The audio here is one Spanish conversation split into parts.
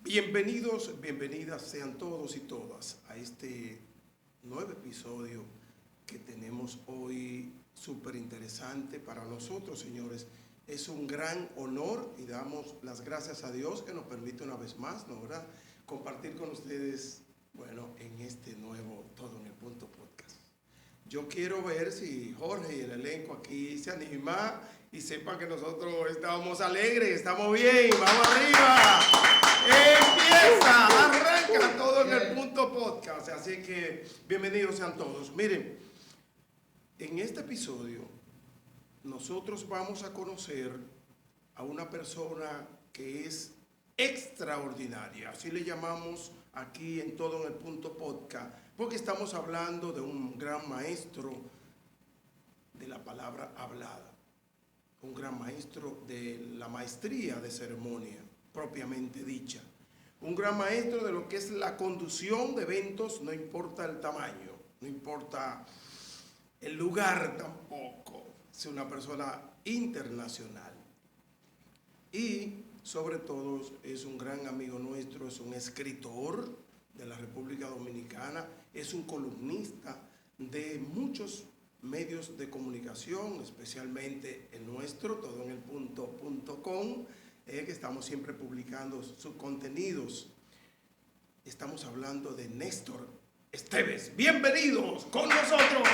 Bienvenidos, bienvenidas sean todos y todas a este nuevo episodio que tenemos hoy súper interesante para nosotros, señores. Es un gran honor y damos las gracias a Dios que nos permite una vez más, ¿no, verdad?, compartir con ustedes, bueno, en este nuevo Todo en el Punto podcast. Yo quiero ver si Jorge y el elenco aquí se anima y sepan que nosotros estamos alegres, estamos bien, vamos arriba. Arranca Todo en el Punto podcast. Así que bienvenidos sean todos. Miren, en este episodio nosotros vamos a conocer a una persona que es extraordinaria. Así le llamamos aquí en Todo en el Punto podcast, porque estamos hablando de un gran maestro de la palabra hablada, un gran maestro de la maestría de ceremonia propiamente dicha, un gran maestro de lo que es la conducción de eventos, no importa el tamaño, no importa el lugar tampoco, es una persona internacional y sobre todo es un gran amigo nuestro, es un escritor de la República Dominicana, es un columnista de muchos medios de comunicación, especialmente el nuestro, todoenelpunto.com, que estamos siempre publicando sus contenidos. Estamos hablando de Néstor Esteves. Bienvenidos con nosotros.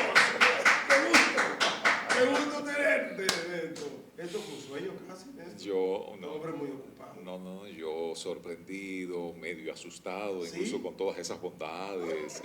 Qué gusto tenerte, Néstor. Esto fue un sueño casi, Néstor. Yo no. Un hombre muy ocupado. No, yo sorprendido, medio asustado, ¿Sí? incluso con todas esas bondades.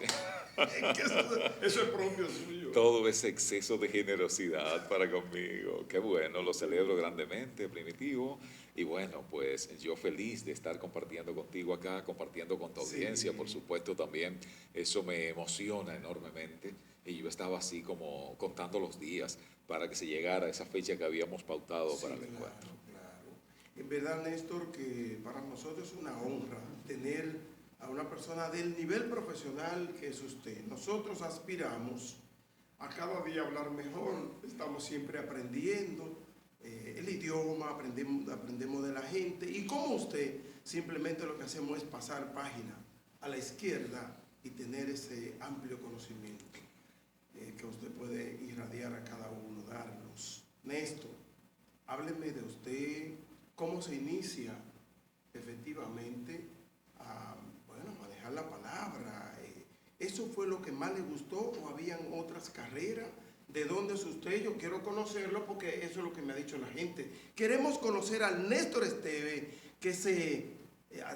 Eso es propio suyo. Todo ese exceso de generosidad para conmigo. Qué bueno, lo celebro grandemente, Primitivo. Y bueno, pues yo feliz de estar compartiendo contigo acá, compartiendo con tu audiencia, por supuesto también. Eso me emociona enormemente. Y yo estaba así como contando los días para que se llegara a esa fecha que habíamos pautado para el encuentro. En verdad, Néstor, que para nosotros es una honra tener a una persona del nivel profesional que es usted. Nosotros aspiramos a cada día hablar mejor, estamos siempre aprendiendo el idioma, aprendemos de la gente y como usted, simplemente lo que hacemos es pasar página a la izquierda y tener ese amplio conocimiento que usted puede irradiar a cada uno, darnos. Néstor, hábleme de usted. ¿Cómo se inicia efectivamente a manejar la palabra? ¿Eso fue lo que más le gustó o habían otras carreras? ¿De dónde es usted? Yo quiero conocerlo porque eso es lo que me ha dicho la gente. Queremos conocer al Néstor Esteves que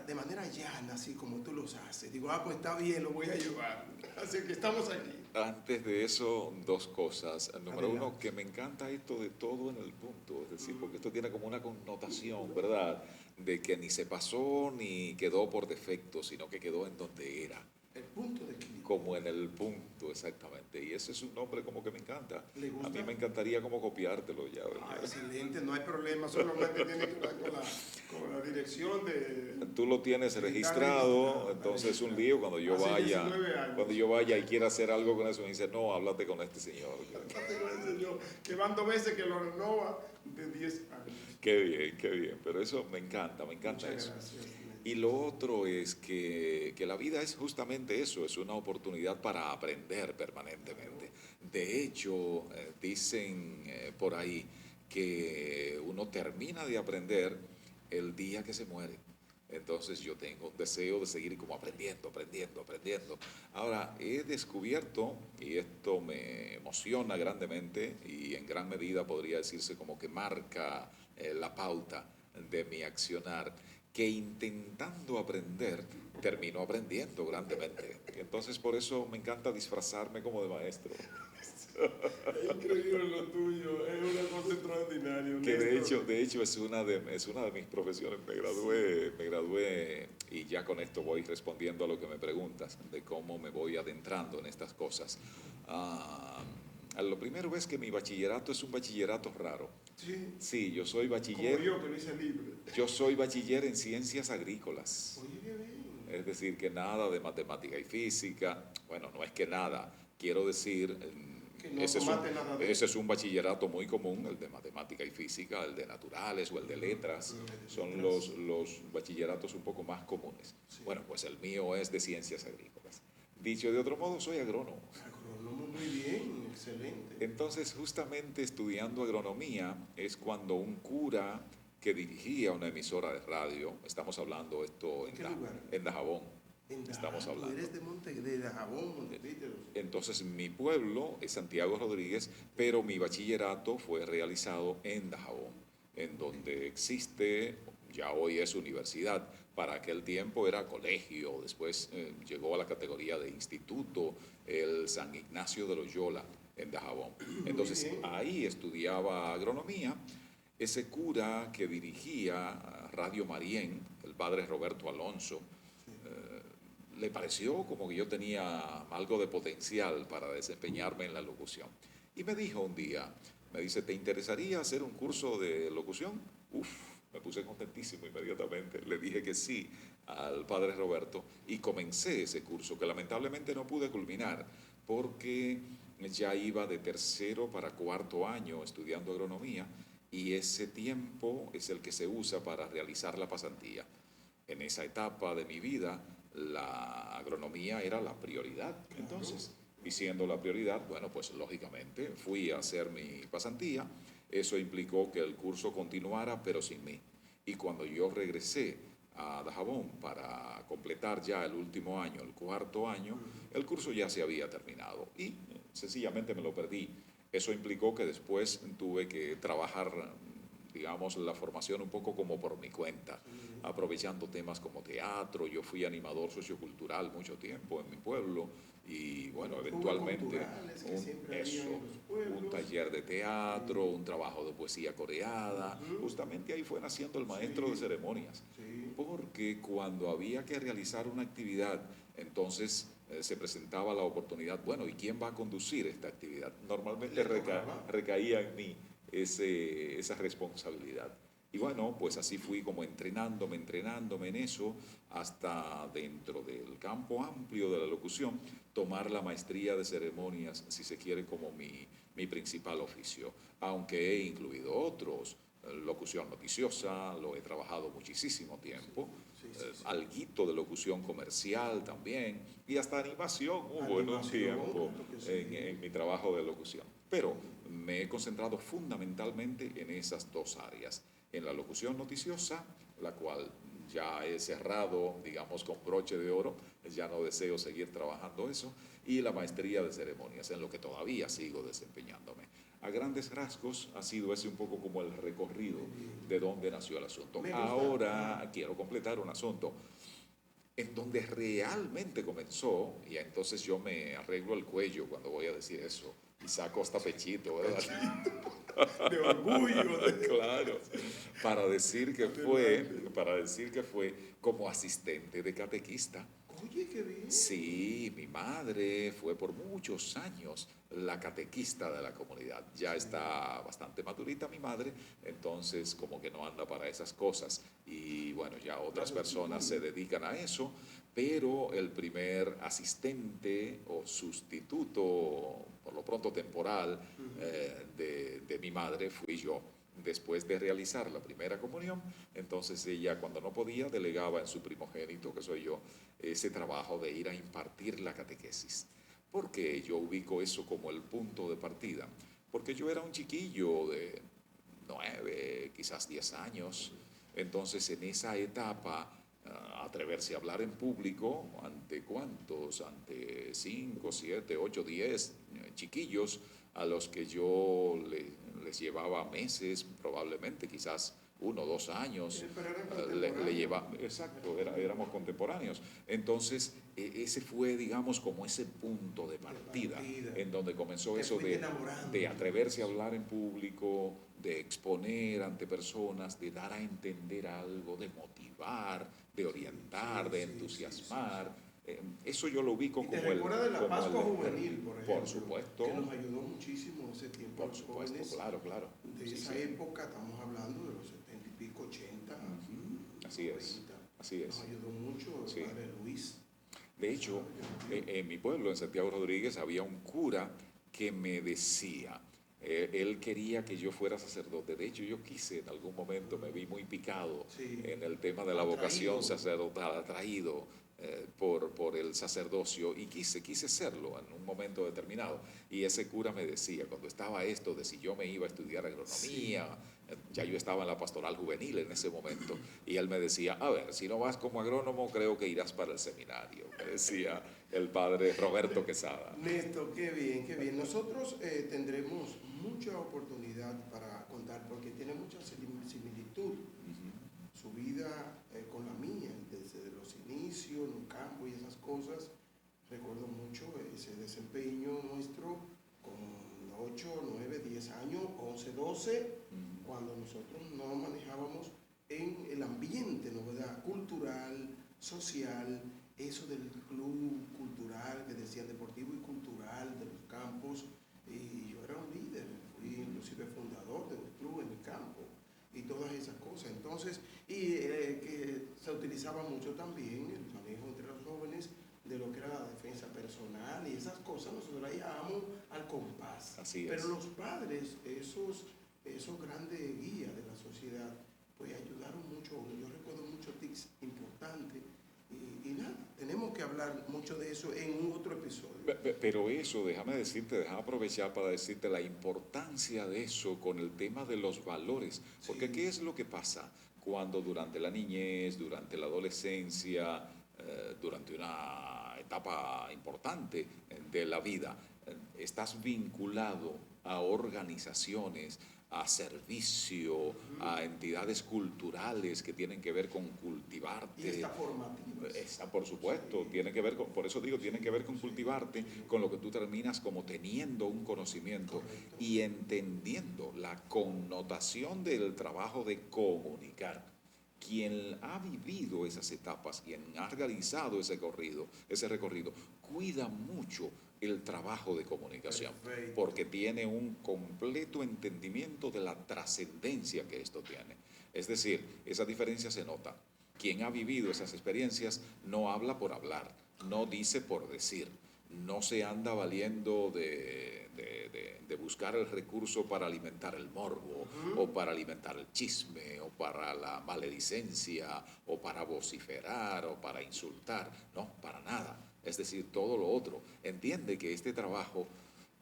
de manera llana, así como tú los haces. Digo, pues está bien, lo voy a llevar. Así que estamos aquí. Antes de eso, dos cosas. Número Adelante. uno, que me encanta esto de todo en el punto, es decir, porque esto tiene como una connotación, ¿verdad?, de que ni se pasó ni quedó por defecto, sino que quedó en donde era. El punto de equilibrio. Como en el punto, exactamente. Y ese es un nombre como que me encanta. ¿Le gusta? A mí me encantaría como copiártelo ya. Excelente, no hay problema, solamente tiene que ver con la dirección de... Tú lo tienes registrado, entonces es un lío cuando yo vaya y quiera hacer algo con eso, me dice, no, háblate con este señor. Que van 2 veces que lo renova de 10 años. Qué bien, pero eso me encanta Muchas eso. gracias. Y lo otro es que la vida es justamente eso, es una oportunidad para aprender permanentemente. De hecho, dicen por ahí que uno termina de aprender el día que se muere. Entonces yo tengo un deseo de seguir como aprendiendo. Ahora, he descubierto, y esto me emociona grandemente, y en gran medida podría decirse como que marca la pauta de mi accionar, que intentando aprender, termino aprendiendo grandemente. Y entonces por eso me encanta disfrazarme como de maestro. Es increíble lo tuyo, es una cosa extraordinaria. Que de hecho es una de mis profesiones. Me gradué y ya con esto voy respondiendo a lo que me preguntas, de cómo me voy adentrando en estas cosas. Lo primero es que mi bachillerato es un bachillerato raro. Sí. Sí, yo soy Como bachiller, yo, que lo hice libre. yo soy bachiller en ciencias agrícolas. Oye, qué bien. Es decir, que nada de matemática y física. Bueno, no es que nada. Quiero decir, Que no tomaste nada de ese eso. es un bachillerato muy común, el de matemática y física, el de naturales o el de letras. Son los bachilleratos un poco más comunes. Sí. Bueno, pues el mío es de ciencias agrícolas. Dicho de otro modo, soy agrónomo. Agrónomo, muy bien, excelente. Entonces, justamente estudiando agronomía es cuando un cura que dirigía una emisora de radio, estamos hablando esto ¿En qué lugar? en Dajabón, En estamos Dajabón. hablando. Eres de Dajabón, Montecristo. Entonces, mi pueblo es Santiago Rodríguez, pero mi bachillerato fue realizado en Dajabón, en donde existe, ya hoy es universidad, para aquel tiempo era colegio, después llegó a la categoría de instituto, el San Ignacio de Loyola en Dajabón. Entonces, ahí estudiaba agronomía. Ese cura que dirigía Radio Marién, el padre Roberto Alonso, le pareció como que yo tenía algo de potencial para desempeñarme en la locución. Y me dijo un día, me dice, ¿te interesaría hacer un curso de locución? Uf, me puse contentísimo inmediatamente. Le dije que sí al padre Roberto y comencé ese curso que lamentablemente no pude culminar porque ya iba de tercero para cuarto año estudiando agronomía y ese tiempo es el que se usa para realizar la pasantía. En esa etapa de mi vida, la agronomía era la prioridad. Entonces, y siendo la prioridad, bueno, pues lógicamente fui a hacer mi pasantía. Eso implicó que el curso continuara, pero sin mí. Y cuando yo regresé a Dajabón para completar ya el último año, el cuarto año, el curso ya se había terminado y sencillamente me lo perdí. Eso implicó que después tuve que trabajar, digamos, la formación un poco como por mi cuenta, aprovechando temas como teatro. Yo fui animador sociocultural mucho tiempo en mi pueblo y bueno, eventualmente un taller de teatro, un trabajo de poesía coreada. Justamente ahí fue naciendo el maestro de ceremonias, porque cuando había que realizar una actividad, entonces se presentaba la oportunidad, bueno, ¿y quién va a conducir esta actividad? Normalmente recaía en mí esa responsabilidad. Y bueno, pues así fui como entrenándome en eso, hasta dentro del campo amplio de la locución, tomar la maestría de ceremonias, si se quiere, como mi principal oficio, aunque he incluido otros. Locución noticiosa, lo he trabajado muchísimo tiempo, alguito de locución comercial también, y hasta animación hubo en un tiempo en mi trabajo de locución. Pero me he concentrado fundamentalmente en esas dos áreas, en la locución noticiosa, la cual ya he cerrado, digamos, con broche de oro, ya no deseo seguir trabajando eso, y la maestría de ceremonias, en lo que todavía sigo desempeñándome. A grandes rasgos ha sido ese un poco como el recorrido de dónde nació el asunto. Ahora quiero completar un asunto en donde realmente comenzó, y entonces yo me arreglo el cuello cuando voy a decir eso, y saco hasta pechito, ¿verdad? De orgullo. Claro, para decir que fue como asistente de catequista. Oye, qué bien. Sí, mi madre fue por muchos años la catequista de la comunidad. Ya está bastante madurita mi madre, entonces como que no anda para esas cosas. Y bueno, ya otras personas se dedican a eso, pero el primer asistente o sustituto, por lo pronto temporal, de mi madre fui yo. Después de realizar la primera comunión, entonces ella, cuando no podía, delegaba en su primogénito, que soy yo, ese trabajo de ir a impartir la catequesis. ¿Por qué yo ubico eso como el punto de partida? Porque yo era un chiquillo de 9, quizás 10 años. Entonces, en esa etapa, atreverse a hablar en público, ¿ante cuántos? Ante 5, 7, 8, 10 chiquillos a los que yo les llevaba meses, probablemente, quizás 1 o 2 años, le lleva, exacto, éramos contemporáneos. Entonces, ese fue, digamos, como ese punto de partida, en donde comenzó eso de atreverse a hablar en público, de exponer ante personas, de dar a entender algo, de motivar, de orientar, de entusiasmar. Eso yo lo ubico ¿Y te como recuerdas de la Pascua Juvenil, por ejemplo? Por supuesto. Que nos ayudó muchísimo ese tiempo. Por supuesto, claro, claro. De Sí, esa sí. época, estamos hablando de los 70 y pico, 80, Así es, 90. así es. Nos ayudó mucho el Sí. padre Luis. De hecho, en mi pueblo, en Santiago Rodríguez, había un cura que me decía, él quería que yo fuera sacerdote. De hecho, yo quise en algún momento, me vi muy picado Sí. en el tema de la Atraído. vocación sacerdotal, atraído por el sacerdocio, y quise serlo en un momento determinado. Y ese cura me decía, cuando estaba esto de si yo me iba a estudiar agronomía, ya yo estaba en la pastoral juvenil en ese momento, y él me decía, a ver, si no vas como agrónomo, creo que irás para el seminario, me decía el padre Roberto Quesada. Néstor, qué bien, qué bien. Nosotros tendremos mucha oportunidad para contar, porque tiene mucha similitud su vida con la mía, desde los inicios, en un campo y esas cosas. Recuerdo mucho ese desempeño nuestro con 8, 9, 10 años, 11, 12, cuando nosotros no manejábamos en el ambiente, ¿no verdad? Cultural, social, eso del club cultural, que decían deportivo y cultural de los campos, y yo era un líder, fui inclusive fundador de un club en el campo y todas esas cosas. Entonces, que se utilizaba mucho también el manejo entre los jóvenes de lo que era la defensa personal y esas cosas, nosotros la llamamos al compás. Así es. Pero los padres, esos grandes guías de la sociedad, pues ayudaron mucho. Yo recuerdo muchos tips importantes y nada, tenemos que hablar mucho de eso en un otro episodio. Pero eso, déjame aprovechar para decirte la importancia de eso con el tema de los valores. Porque Sí. ¿qué es lo que pasa cuando durante la niñez, durante la adolescencia, durante una etapa importante de la vida, estás vinculado a organizaciones, a servicio, a entidades culturales que tienen que ver con cultivarte? Y está formativa. Está, por supuesto, tiene que ver con, por eso digo, tiene que ver con cultivarte, con lo que tú terminas como teniendo un conocimiento. Correcto. Y entendiendo la connotación del trabajo de comunicar. Quien ha vivido esas etapas, quien ha realizado ese recorrido, cuida mucho el trabajo de comunicación. Perfecto. Porque tiene un completo entendimiento de la trascendencia que esto tiene. Es decir, esa diferencia se nota. Quien ha vivido esas experiencias no habla por hablar, no dice por decir, no se anda valiendo de buscar el recurso para alimentar el morbo, o para alimentar el chisme, o para la maledicencia, o para vociferar, o para insultar. No, para nada. Es decir, todo lo otro. Entiende que este trabajo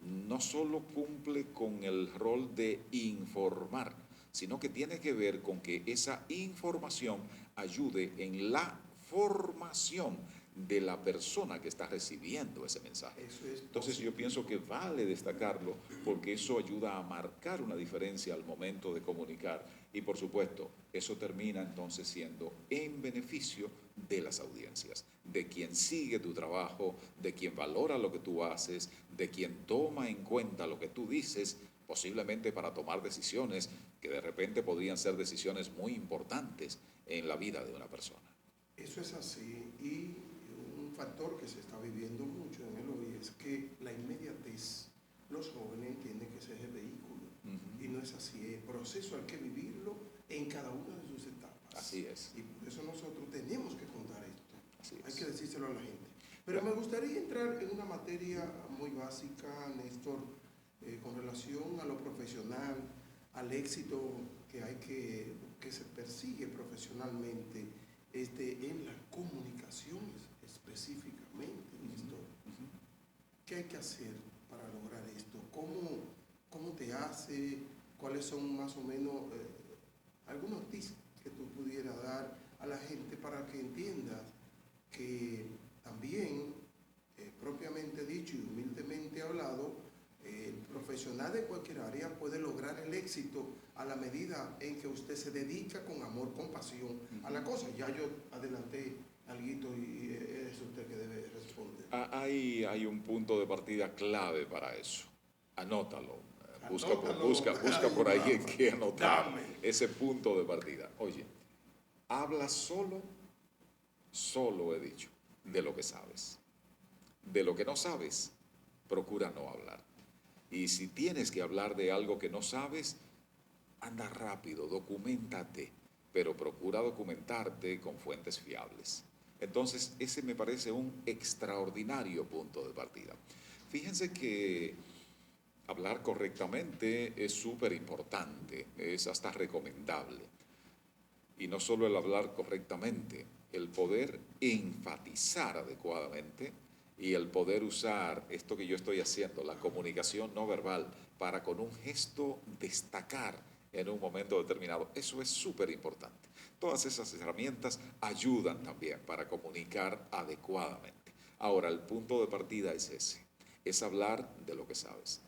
no solo cumple con el rol de informar, sino que tiene que ver con que esa información ayude en la formación de la persona que está recibiendo ese mensaje. Eso es Entonces yo pienso que vale destacarlo porque eso ayuda a marcar una diferencia al momento de comunicar, y por supuesto eso termina entonces siendo en beneficio de las audiencias, de quien sigue tu trabajo, de quien valora lo que tú haces, de quien toma en cuenta lo que tú dices, posiblemente para tomar decisiones que de repente podrían ser decisiones muy importantes en la vida de una persona. Eso es así, y un factor que se está viviendo mucho en el hoy es que la inmediatez, los jóvenes entienden que ese es el vehículo, y no es así. El proceso hay que vivirlo en cada una de sus etapas. Así es. Y por eso nosotros tenemos que contar esto. Así es. Hay que decírselo a la gente. Pero me gustaría entrar en una materia muy básica, Néstor, con relación a lo profesional, al éxito que se persigue profesionalmente en las comunicaciones específicamente, Néstor. ¿Qué hay que hacer para lograr esto? ¿Cómo te hace? ¿Cuáles son más o menos algunos tips que tú pudieras dar a la gente para que entiendas que también, propiamente dicho y humildemente hablado, el profesional de cualquier área puede lograr el éxito a la medida en que usted se dedica con amor, con pasión a la cosa? Ya yo adelanté algo y es usted que debe responder. Hay un punto de partida clave para eso. Anótalo. Busca por ahí en qué anotar ese punto de partida. Oye, habla solo he dicho. de lo que sabes. De lo que no sabes, procura no hablar. Y si tienes que hablar de algo que no sabes, anda rápido, documéntate, pero procura documentarte con fuentes fiables. Entonces, ese me parece un extraordinario punto de partida. Fíjense que hablar correctamente es súper importante, es hasta recomendable. Y no solo el hablar correctamente, el poder enfatizar adecuadamente y el poder usar esto que yo estoy haciendo, la comunicación no verbal, para con un gesto destacar en un momento determinado. Eso es súper importante. Todas esas herramientas ayudan también para comunicar adecuadamente. Ahora, el punto de partida es ese, es hablar de lo que sabes.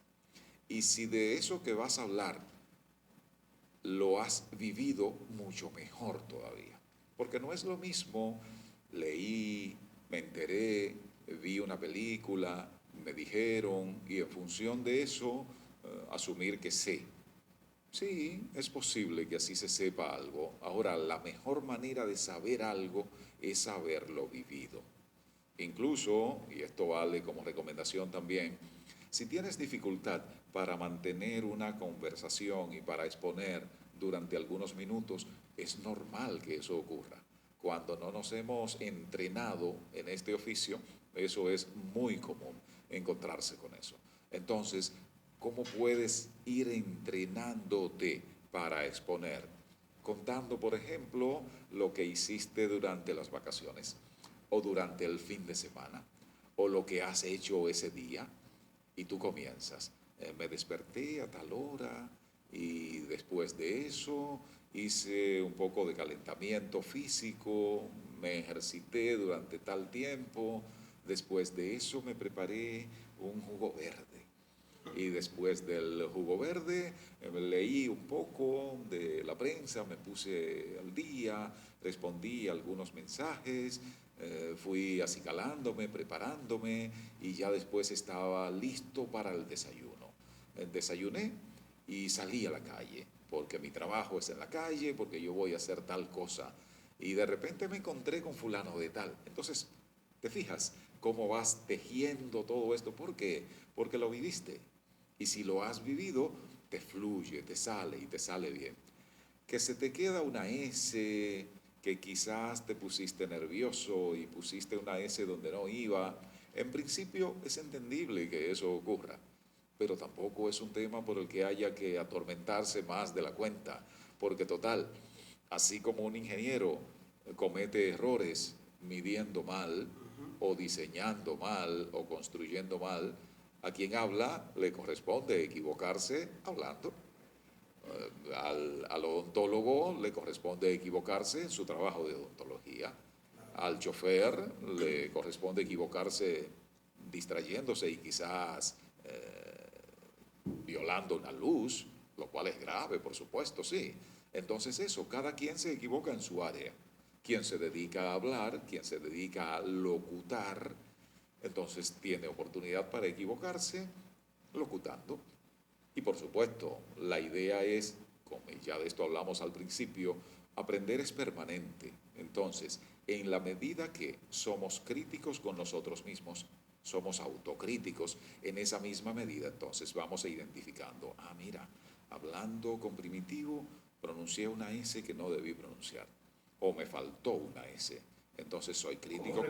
Y si de eso que vas a hablar lo has vivido, mucho mejor todavía. Porque no es lo mismo, leí, me enteré, vi una película, me dijeron, y en función de eso, asumir que sé. Sí, es posible que así se sepa algo. Ahora, la mejor manera de saber algo es haberlo vivido. Incluso, y esto vale como recomendación también, si tienes dificultad para mantener una conversación y para exponer durante algunos minutos, es normal que eso ocurra. Cuando no nos hemos entrenado en este oficio, eso es muy común, encontrarse con eso. Entonces, ¿cómo puedes ir entrenándote para exponer? Contando, por ejemplo, lo que hiciste durante las vacaciones o durante el fin de semana o lo que has hecho ese día y tú comienzas. Me desperté a tal hora y después de eso hice un poco de calentamiento físico, me ejercité durante tal tiempo, después de eso me preparé un jugo verde. Y después del jugo verde leí un poco de la prensa, me puse al día, respondí a algunos mensajes, fui acicalándome, preparándome y ya después estaba listo para el desayuno. Desayuné y salí a la calle, porque mi trabajo es en la calle, porque yo voy a hacer tal cosa. Y de repente me encontré con fulano de tal. Entonces, ¿te fijas cómo vas tejiendo todo esto? ¿Por qué? Porque lo viviste. Y si lo has vivido, te fluye, te sale y te sale bien. Que se te queda una S, que quizás te pusiste nervioso y pusiste una S donde no iba. En principio es entendible que eso ocurra, pero tampoco es un tema por el que haya que atormentarse más de la cuenta, porque total, así como un ingeniero comete errores midiendo mal o diseñando mal o construyendo mal, a quien habla le corresponde equivocarse hablando. Al odontólogo le corresponde equivocarse en su trabajo de odontología. Al chofer le corresponde equivocarse distrayéndose y quizás violando una luz, lo cual es grave, por supuesto, sí. Entonces eso, cada quien se equivoca en su área. Quien se dedica a hablar, quien se dedica a locutar, entonces tiene oportunidad para equivocarse locutando. Y por supuesto, la idea es, como ya de esto hablamos al principio, aprender es permanente. Entonces, en la medida que somos críticos con nosotros mismos, somos autocríticos, en esa misma medida entonces vamos a identificando, ah, mira, hablando con primitivo, pronuncié una S que no debí pronunciar, o me faltó una S. Entonces soy crítico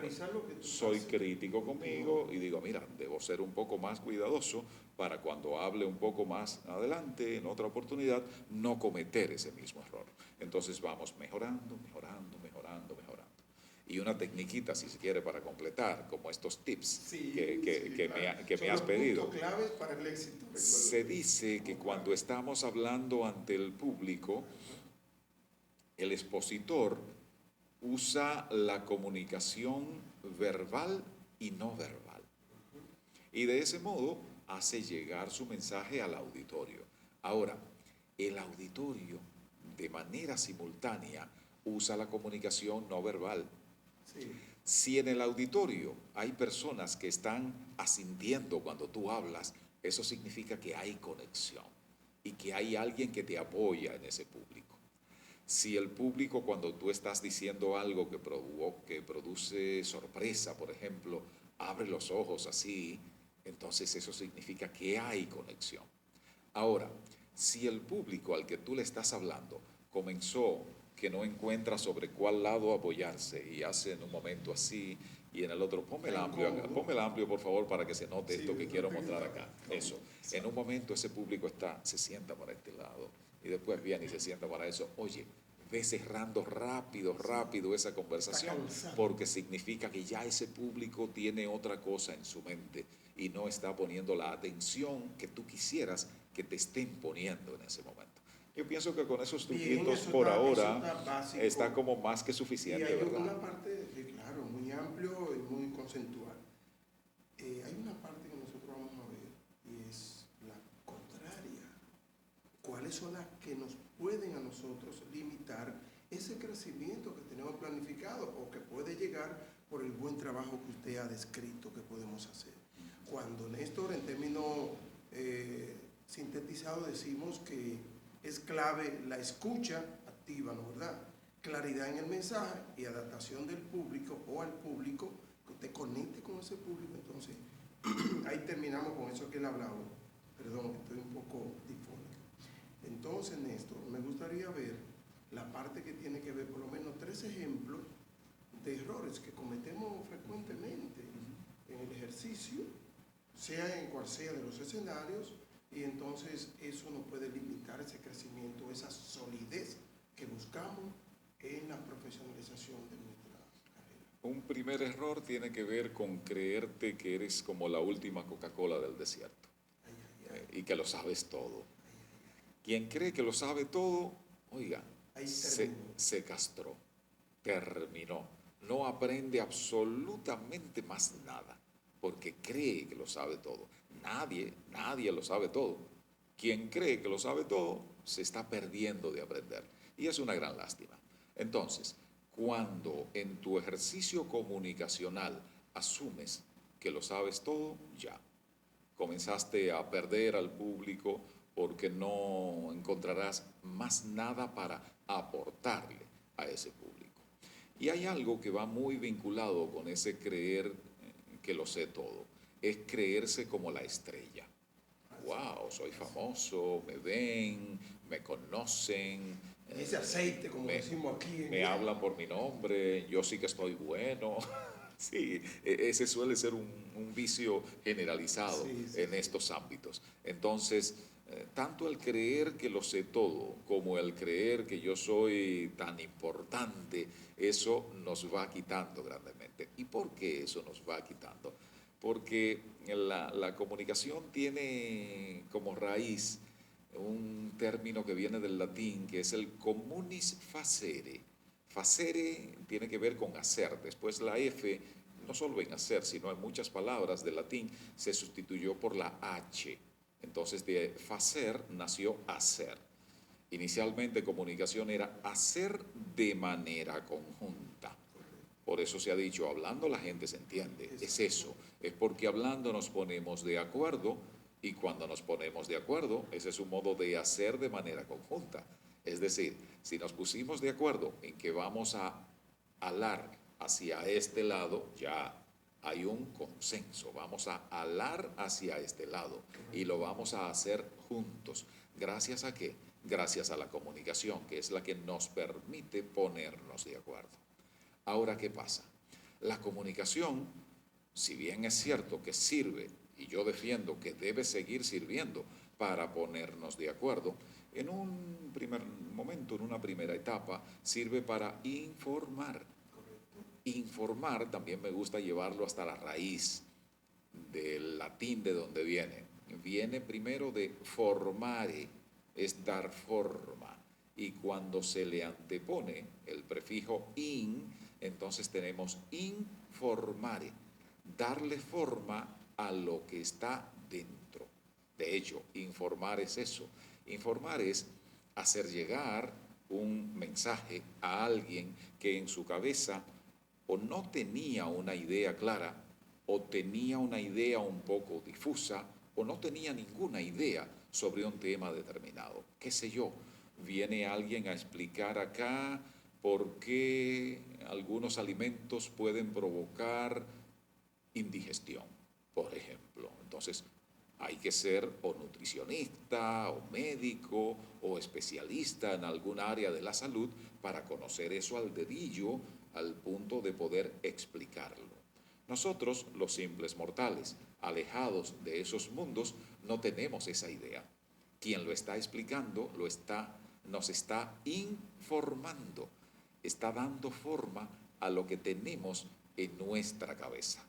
conmigo y digo, mira, debo ser un poco más cuidadoso para cuando hable un poco más adelante, en otra oportunidad, no cometer ese mismo error. Entonces vamos mejorando, mejorando, mejorando, mejorando. Y una tecniquita, si se quiere, para completar, como estos tips que me has pedido. Claves para el éxito. Se dice que cuando estamos hablando ante el público, el expositor usa la comunicación verbal y no verbal. Y de ese modo hace llegar su mensaje al auditorio. Ahora, el auditorio de manera simultánea usa la comunicación no verbal. Sí. Si en el auditorio hay personas que están asintiendo cuando tú hablas, eso significa que hay conexión y que hay alguien que te apoya en ese público. Si el público, cuando tú estás diciendo algo que produce sorpresa, por ejemplo, abre los ojos así, entonces eso significa que hay conexión. Ahora, si el público al que tú le estás hablando comenzó que no encuentra sobre cuál lado apoyarse y hace en un momento así y en el otro, ponme el amplio por favor para que se note esto que quiero mostrar acá. Eso. En un momento ese público se sienta para este lado y después viene y se sienta para eso. Oye, ve cerrando rápido esa conversación porque significa que ya ese público tiene otra cosa en su mente y no está poniendo la atención que tú quisieras que te estén poniendo en ese momento. Yo pienso que con esos truquitos por ahora está como más que suficiente, y hay ¿verdad? una parte, claro, muy amplio y muy conceptual. Hay una parte que nosotros vamos a ver y es la contraria. ¿Cuáles son las que nos pueden a nosotros limitar ese crecimiento que tenemos planificado o que puede llegar por el buen trabajo que usted ha descrito que podemos hacer? Cuando Néstor, en términos sintetizados, decimos que es clave la escucha activa, ¿no verdad? Claridad en el mensaje y adaptación del público o al público, que usted conecte con ese público. Entonces, ahí terminamos con eso que él hablaba. Perdón, estoy un poco difónico. Entonces, Néstor, me gustaría ver la parte que tiene que ver, por lo menos 3 ejemplos de errores que cometemos frecuentemente en el ejercicio, sea en cual sea de los escenarios, y entonces eso nos puede limitar ese crecimiento, esa solidez que buscamos en la profesionalización de nuestra carrera. Un primer error tiene que ver con creerte que eres como la última Coca-Cola del desierto y que lo sabes todo. Quien cree que lo sabe todo, oiga, se castró, terminó, no aprende absolutamente más nada, porque cree que lo sabe todo. Nadie lo sabe todo. Quien cree que lo sabe todo, se está perdiendo de aprender. Y es una gran lástima. Entonces, cuando en tu ejercicio comunicacional asumes que lo sabes todo, ya comenzaste a perder al público porque no encontrarás más nada para aportarle a ese público. Y hay algo que va muy vinculado con ese creer que lo sé todo, es creerse como la estrella. Wow, soy famoso, me ven, me conocen. Ese aceite, como decimos aquí. Me hablan por mi nombre, yo sí que estoy bueno. Sí, ese suele ser un vicio generalizado en estos ámbitos. Entonces, tanto el creer que lo sé todo como el creer que yo soy tan importante, eso nos va quitando grandemente. ¿Y por qué eso nos va quitando? Porque la comunicación tiene como raíz un término que viene del latín, que es el communis facere. Facere tiene que ver con hacer. Después la F, no solo en hacer, sino en muchas palabras del latín, se sustituyó por la H. Entonces de facer nació hacer. Inicialmente comunicación era hacer de manera conjunta. Por eso se ha dicho, hablando la gente se entiende. Es eso, es porque hablando nos ponemos de acuerdo y cuando nos ponemos de acuerdo, ese es un modo de hacer de manera conjunta. Es decir, si nos pusimos de acuerdo en que vamos a alar hacia este lado, ya hay un consenso, vamos a alar hacia este lado y lo vamos a hacer juntos. ¿Gracias a qué? Gracias a la comunicación, que es la que nos permite ponernos de acuerdo. Ahora, ¿qué pasa? La comunicación, si bien es cierto que sirve, y yo defiendo que debe seguir sirviendo para ponernos de acuerdo, en un primer momento, en una primera etapa, sirve para informar. Informar también me gusta llevarlo hasta la raíz del latín de donde viene. Viene primero de formare, es dar forma. Y cuando se le antepone el prefijo in, entonces tenemos informare, darle forma a lo que está dentro. De hecho, informar es eso. Informar es hacer llegar un mensaje a alguien que en su cabeza o no tenía una idea clara, o tenía una idea un poco difusa, o no tenía ninguna idea sobre un tema determinado. ¿Qué sé yo? viene alguien a explicar acá por qué algunos alimentos pueden provocar indigestión, por ejemplo. Entonces, hay que ser o nutricionista, o médico, o especialista en algún área de la salud para conocer eso al dedillo, al punto de poder explicarlo. Nosotros, los simples mortales, alejados de esos mundos, no tenemos esa idea. Quien lo está explicando nos está informando, está dando forma a lo que tenemos en nuestra cabeza,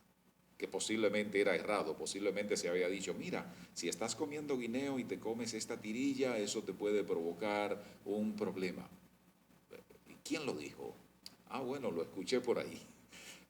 que posiblemente era errado, posiblemente se había dicho, mira, si estás comiendo guineo y te comes esta tirilla, eso te puede provocar un problema. ¿Y quién lo dijo? Ah, bueno, lo escuché por ahí.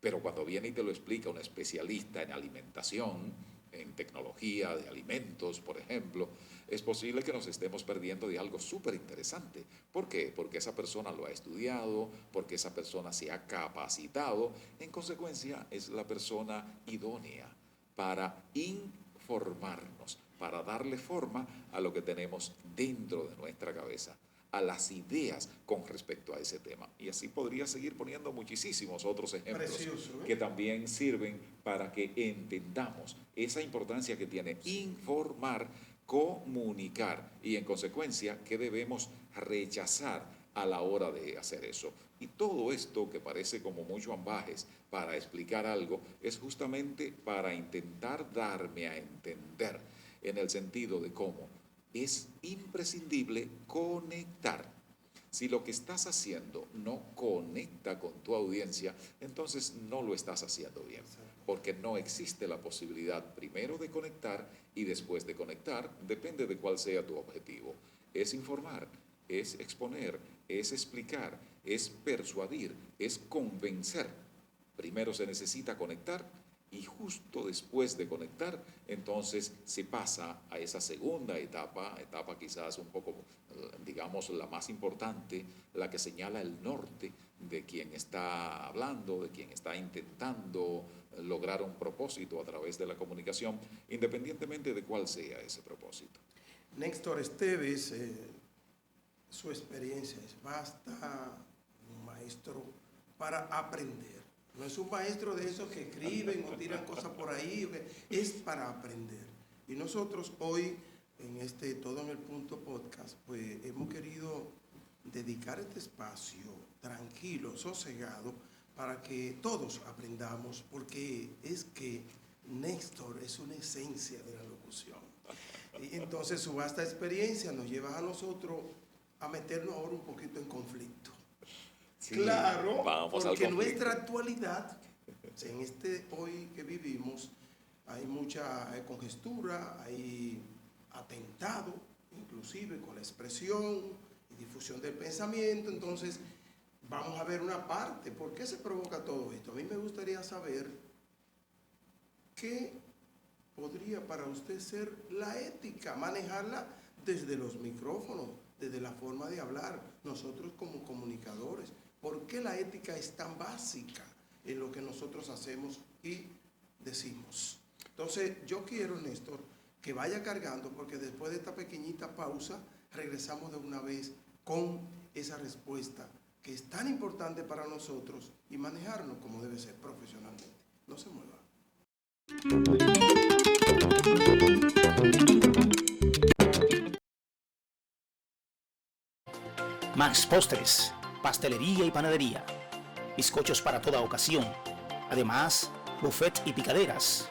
Pero cuando viene y te lo explica un especialista en alimentación, en tecnología de alimentos, por ejemplo, es posible que nos estemos perdiendo de algo súper interesante. ¿Por qué? Porque esa persona lo ha estudiado, porque esa persona se ha capacitado, en consecuencia es la persona idónea para informarnos, para darle forma a lo que tenemos dentro de nuestra cabeza, a las ideas con respecto a ese tema. Y así podría seguir poniendo muchísimos otros ejemplos. Precioso, ¿eh? Que también sirven para que entendamos esa importancia que tiene informar, comunicar y en consecuencia que debemos rechazar a la hora de hacer eso. Y todo esto que parece como mucho ambajes para explicar algo es justamente para intentar darme a entender en el sentido de cómo es imprescindible conectar. Si lo que estás haciendo no conecta con tu audiencia, entonces no lo estás haciendo bien, porque no existe la posibilidad primero de conectar y después de conectar, depende de cuál sea tu objetivo. Es informar, es exponer, es explicar, es persuadir, es convencer. Primero se necesita conectar y justo después de conectar, entonces se pasa a esa segunda etapa quizás un poco, digamos, la más importante, la que señala el norte de quien está hablando, de quien está intentando lograr un propósito a través de la comunicación, independientemente de cuál sea ese propósito. Néstor Esteves, su experiencia es vasta, un maestro para aprender. No es un maestro de esos que escriben o tiran cosas por ahí, es para aprender. Y nosotros hoy, en este Todo en el Punto podcast, pues hemos querido dedicar este espacio tranquilo, sosegado, para que todos aprendamos, porque es que Néstor es una esencia de la locución. Y entonces su vasta experiencia nos lleva a nosotros a meternos ahora un poquito en conflicto. Sí, claro, porque en nuestra actualidad, en este hoy que vivimos, hay mucha congestura, hay atentado, inclusive con la expresión y difusión del pensamiento. Entonces, vamos a ver una parte. ¿Por qué se provoca todo esto? A mí me gustaría saber qué podría para usted ser la ética, manejarla desde los micrófonos, desde la forma de hablar, nosotros como comunicadores. ¿Por qué la ética es tan básica en lo que nosotros hacemos y decimos? Entonces, yo quiero, Néstor, que vaya cargando, porque después de esta pequeñita pausa, regresamos de una vez con esa respuesta que es tan importante para nosotros y manejarnos como debe ser profesionalmente. No se mueva. Max Postres, pastelería y panadería, bizcochos para toda ocasión, además buffet y picaderas,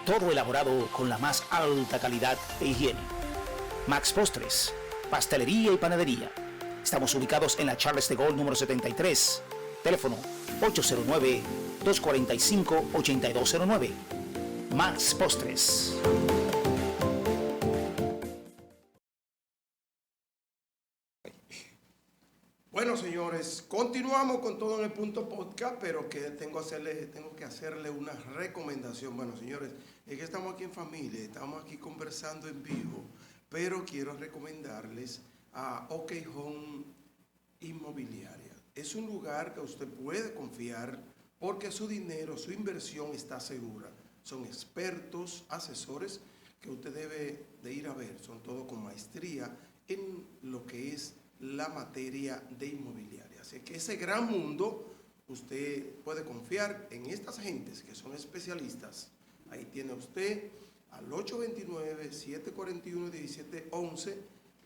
todo elaborado con la más alta calidad e higiene. Max Postres, pastelería y panadería. Estamos ubicados en la Charles de Gaulle número 73, teléfono 809-245-8209. Max Postres. Bueno, señores, continuamos con Todo en el Punto podcast, pero que tengo que hacerle una recomendación. Bueno, señores, es que estamos aquí en familia, estamos aquí conversando en vivo, pero quiero recomendarles a OK Home Inmobiliaria. Es un lugar que usted puede confiar porque su dinero, su inversión está segura. Son expertos, asesores que usted debe de ir a ver. Son todos con maestría en lo que es la materia de inmobiliaria. Así que ese gran mundo, usted puede confiar en estas gentes que son especialistas. Ahí tiene usted al 829-741-1711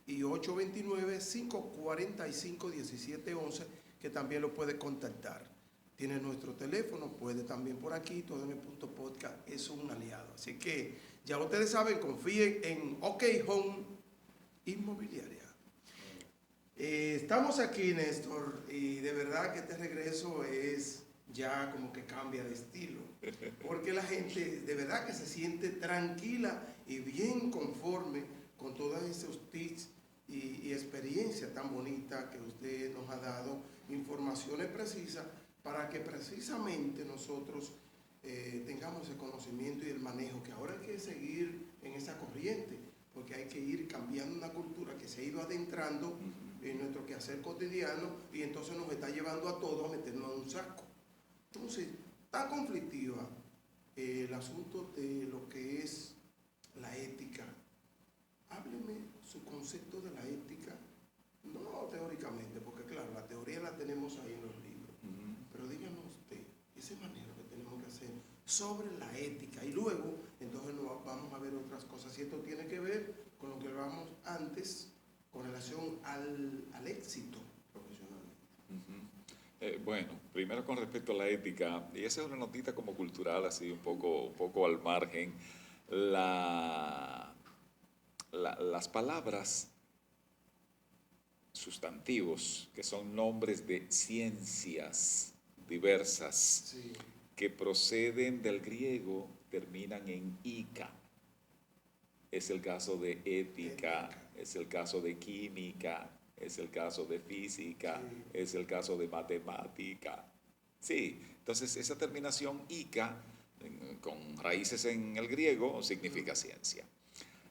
y 829-545-1711, que también lo puede contactar. Tiene nuestro teléfono, puede también por aquí, Todo.podcast es un aliado. Así que ya ustedes saben, confíen en OK Home Inmobiliaria. Estamos aquí, Néstor, y de verdad que este regreso es ya como que cambia de estilo, porque la gente de verdad que se siente tranquila y bien conforme con todos esos tips y experiencia tan bonita que usted nos ha dado, informaciones precisas para que precisamente nosotros tengamos el conocimiento y el manejo, que ahora hay que seguir en esa corriente, porque hay que ir cambiando una cultura que se ha ido adentrando en nuestro quehacer cotidiano y entonces nos está llevando a todos a meternos en un saco. Entonces, tan conflictiva el asunto de lo que es la ética. Hábleme su concepto de la ética, no teóricamente, porque claro, la teoría la tenemos ahí en los libros, pero díganos usted, ese manejo que tenemos que hacer sobre la ética, y luego, entonces vamos a ver otras cosas, y esto tiene que ver con lo que hablábamos antes, con relación al éxito profesional. Bueno, primero con respecto a la ética, y esa es una notita como cultural, así un poco al margen, las palabras sustantivos, que son nombres de ciencias diversas, Sí. que proceden del griego, terminan en ica. Es el caso de ética, es el caso de química, es el caso de física, Sí. es el caso de matemática. Sí, entonces esa terminación ica, con raíces en el griego, significa ciencia.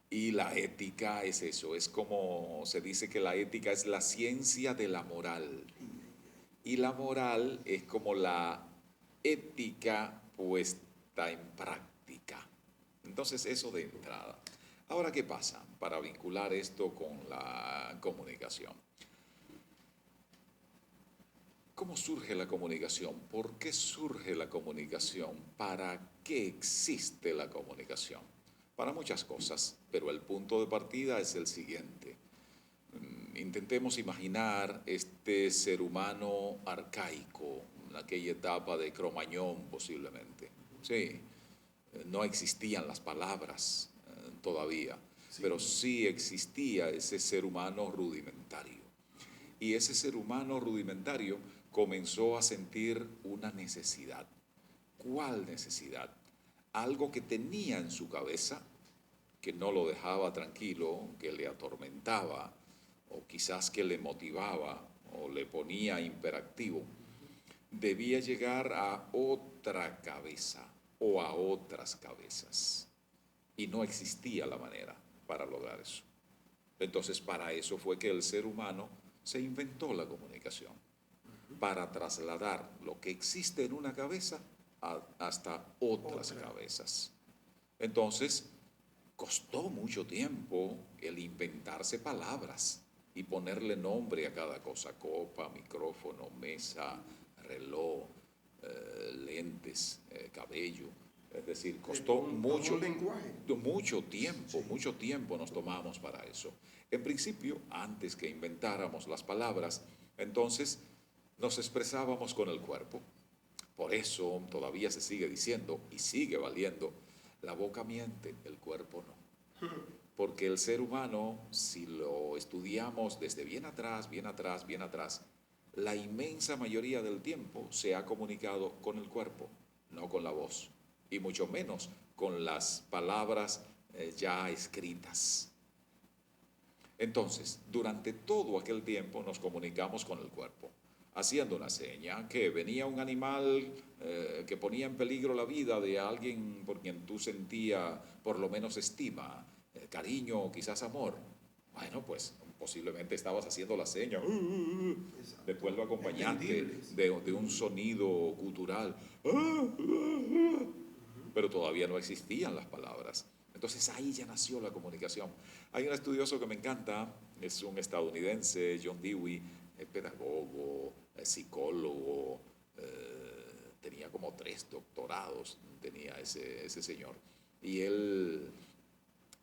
Y la ética es eso, es como se dice que la ética es la ciencia de la moral. Y la moral es como la ética puesta en práctica. Entonces eso de entrada. Ahora, ¿qué pasa? Para vincular esto con la comunicación. ¿Cómo surge la comunicación? ¿Por qué surge la comunicación? ¿Para qué existe la comunicación? Para muchas cosas, pero el punto de partida es el siguiente. Intentemos imaginar este ser humano arcaico, en aquella etapa de Cromañón posiblemente. Sí, no existían las palabras todavía, Sí. pero sí existía ese ser humano rudimentario. Y ese ser humano rudimentario comenzó a sentir una necesidad. ¿Cuál necesidad? Algo que tenía en su cabeza, que no lo dejaba tranquilo, que le atormentaba, o quizás que le motivaba, o le ponía imperactivo, debía llegar a otra cabeza, o a otras cabezas. Y no existía la manera para lograr eso. Entonces, para eso fue que el ser humano se inventó la comunicación, para trasladar lo que existe en una cabeza hasta otras cabezas. Entonces, costó mucho tiempo el inventarse palabras y ponerle nombre a cada cosa: copa, micrófono, mesa, reloj, lentes, cabello. Es decir, costó mucho tiempo nos tomamos para eso. En principio, antes que inventáramos las palabras, entonces nos expresábamos con el cuerpo. Por eso todavía se sigue diciendo y sigue valiendo: la boca miente, el cuerpo no. Porque el ser humano, si lo estudiamos desde bien atrás, la inmensa mayoría del tiempo se ha comunicado con el cuerpo, no con la voz, y mucho menos con las palabras ya escritas. Entonces, durante todo aquel tiempo nos comunicamos con el cuerpo, haciendo una seña, que venía un animal que ponía en peligro la vida de alguien por quien tú sentías por lo menos estima, cariño o quizás amor. Bueno, pues posiblemente estabas haciendo la seña. Después lo acompañaste de un sonido gutural. Pero todavía no existían las palabras. Entonces ahí ya nació la comunicación. Hay un estudioso que me encanta, Es un estadounidense, John Dewey, pedagogo, psicólogo, tenía como 3 doctorados, tenía ese señor. Y él,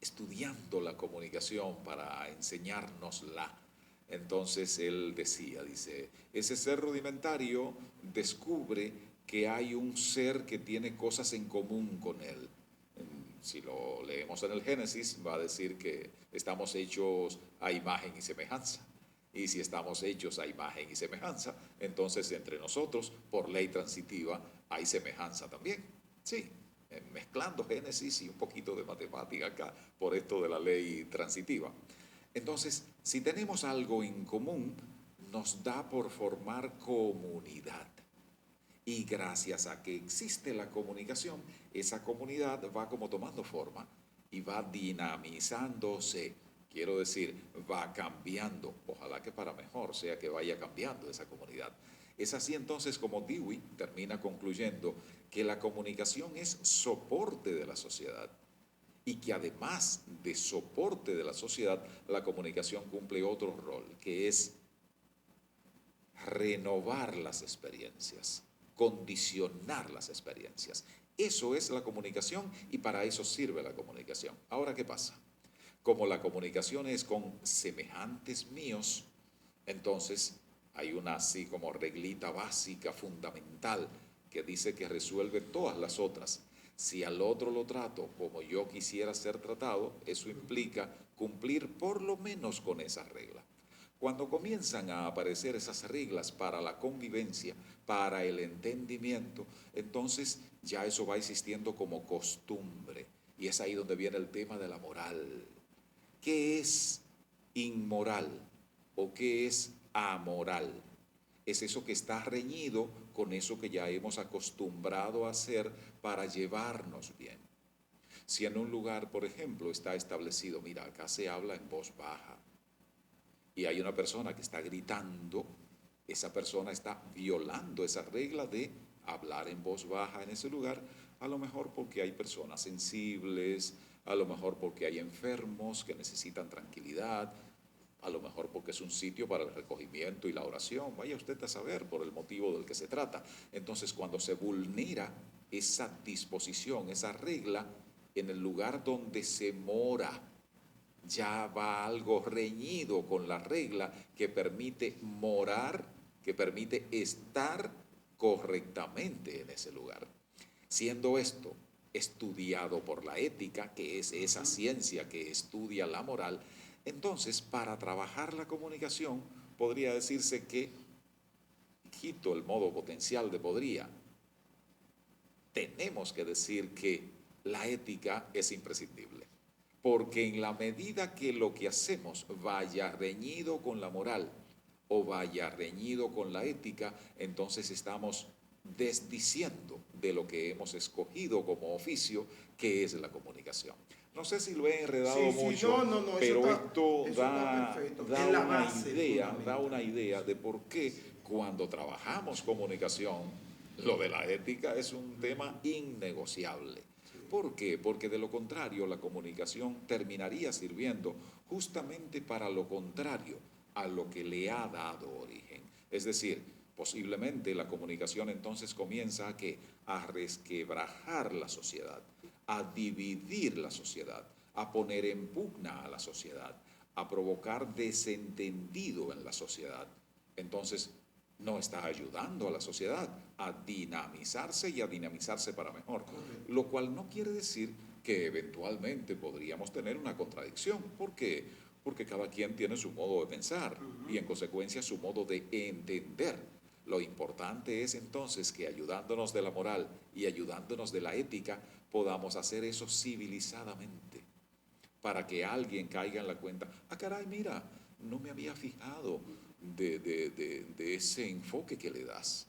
estudiando la comunicación para enseñárnosla, entonces él dice, ese ser rudimentario descubre que hay un ser que tiene cosas en común con él. Si lo leemos en el Génesis, va a decir que estamos hechos a imagen y semejanza. Y si estamos hechos a imagen y semejanza, entonces entre nosotros, por ley transitiva, hay semejanza también. Sí, mezclando Génesis y un poquito de matemática acá, por esto de la ley transitiva. Entonces, si tenemos algo en común, nos da por formar comunidad. Y gracias a que existe la comunicación, esa comunidad va como tomando forma y va dinamizándose. Quiero decir, va cambiando. Ojalá que para mejor sea que vaya cambiando esa comunidad. Es así entonces como Dewey termina concluyendo que la comunicación es soporte de la sociedad y que además de soporte de la sociedad, la comunicación cumple otro rol, que es renovar las experiencias, condicionar las experiencias. Eso es la comunicación y para eso sirve la comunicación. Ahora, ¿qué pasa? Como la comunicación es con semejantes míos, entonces hay una así como reglita básica, fundamental, que dice que resuelve todas las otras. Si al otro lo trato como yo quisiera ser tratado, eso implica cumplir por lo menos con esa regla. Cuando comienzan a aparecer esas reglas para la convivencia, para el entendimiento, entonces ya eso va existiendo como costumbre. Y es ahí donde viene el tema de la moral. ¿Qué es inmoral o qué es amoral? Es eso que está reñido con eso que ya hemos acostumbrado a hacer para llevarnos bien. Si en un lugar, por ejemplo, está establecido, mira, acá se habla en voz baja y hay una persona que está gritando, esa persona está violando esa regla de hablar en voz baja en ese lugar, a lo mejor porque hay personas sensibles, a lo mejor porque hay enfermos que necesitan tranquilidad, a lo mejor porque es un sitio para el recogimiento y la oración, vaya usted a saber por el motivo del que se trata. Entonces, cuando se vulnera esa disposición, esa regla, en el lugar donde se mora, ya va algo reñido con la regla que permite morar, que permite estar correctamente en ese lugar. Siendo esto estudiado por la ética, que es esa ciencia que estudia la moral, entonces para trabajar la comunicación podría decirse que, quito el modo potencial de podría, tenemos que decir que la ética es imprescindible. Porque en la medida que lo que hacemos vaya reñido con la moral o vaya reñido con la ética, entonces estamos desdiciendo de lo que hemos escogido como oficio, que es la comunicación. No sé si lo he enredado mucho, pero esto da una idea de por qué cuando trabajamos comunicación, lo de la ética es un tema innegociable. ¿Por qué? Porque de lo contrario la comunicación terminaría sirviendo justamente para lo contrario a lo que le ha dado origen. Es decir, posiblemente la comunicación entonces comienza a resquebrajar la sociedad, a dividir la sociedad, a poner en pugna a la sociedad, a provocar desentendido en la sociedad. Entonces, no está ayudando a la sociedad a dinamizarse y a dinamizarse para mejor. Lo cual no quiere decir que eventualmente podríamos tener una contradicción. ¿Por qué? Porque cada quien tiene su modo de pensar y en consecuencia su modo de entender. Lo importante es entonces que ayudándonos de la moral y ayudándonos de la ética podamos hacer eso civilizadamente para que alguien caiga en la cuenta, caray, mira, no me había fijado de ese enfoque que le das.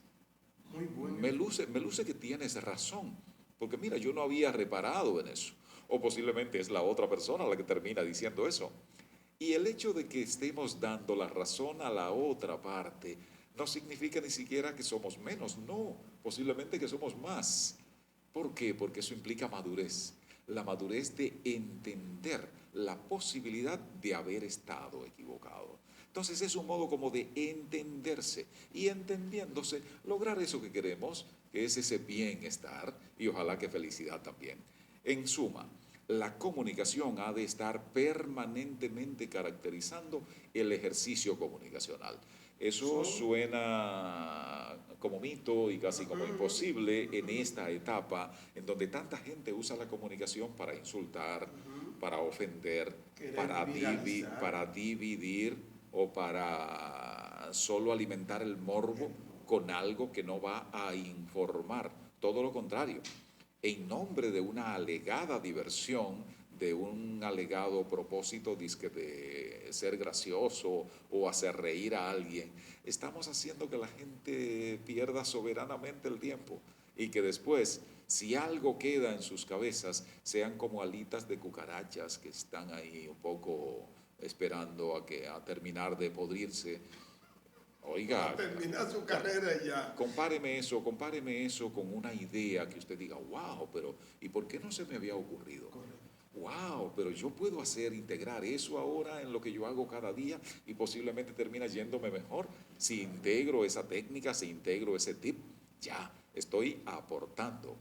Muy bueno. Me luce que tienes razón, porque mira, yo no había reparado en eso. O posiblemente es la otra persona la que termina diciendo eso. Y el hecho de que estemos dando la razón a la otra parte no significa ni siquiera que somos menos, no, posiblemente que somos más. ¿Por qué? Porque eso implica madurez. la madurez de entender la posibilidad de haber estado equivocado. Entonces es un modo como de entenderse y entendiéndose lograr eso que queremos, que es ese bienestar y ojalá que felicidad también. En suma, la comunicación ha de estar permanentemente caracterizando el ejercicio comunicacional. Eso suena como mito y casi como imposible en esta etapa en donde tanta gente usa la comunicación para insultar, para ofender, para dividir o para solo alimentar el morbo con algo que no va a informar. Todo lo contrario, en nombre de una alegada diversión, de un alegado propósito dizque de ser gracioso o hacer reír a alguien, estamos haciendo que la gente pierda soberanamente el tiempo y que después, si algo queda en sus cabezas, sean como alitas de cucarachas que están ahí un poco esperando a terminar de podrirse. Oiga, terminar su carrera ya. Compáreme eso con una idea que usted diga, wow, pero ¿y por qué no se me había ocurrido? Correcto. Wow, pero yo puedo integrar eso ahora en lo que yo hago cada día y posiblemente termina yéndome mejor. Si integro esa técnica, si integro ese tip, ya estoy aportando,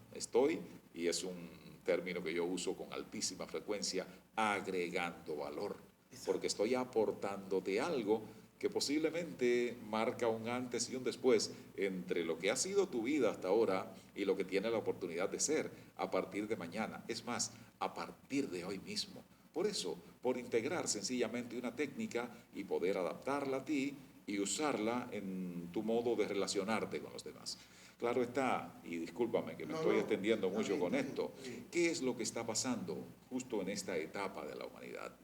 y es un término que yo uso con altísima frecuencia, agregando valor, porque estoy aportándote algo que posiblemente marca un antes y un después entre lo que ha sido tu vida hasta ahora y lo que tiene la oportunidad de ser a partir de mañana. Es más, a partir de hoy mismo. Por eso, por integrar sencillamente una técnica y poder adaptarla a ti y usarla en tu modo de relacionarte con los demás. Claro está, y discúlpame que me estoy extendiendo mucho con esto, ¿qué es lo que está pasando justo en esta etapa de la humanidad?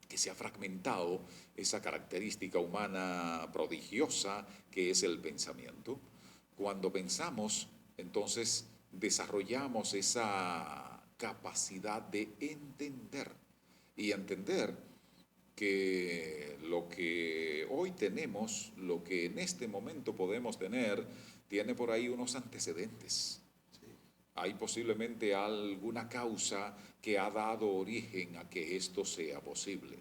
Que se ha fragmentado esa característica humana prodigiosa que es el pensamiento. Cuando pensamos, entonces desarrollamos esa capacidad de entender y entender que lo que hoy tenemos, lo que en este momento podemos tener, tiene por ahí unos antecedentes. Hay posiblemente alguna causa que ha dado origen a que esto sea posible.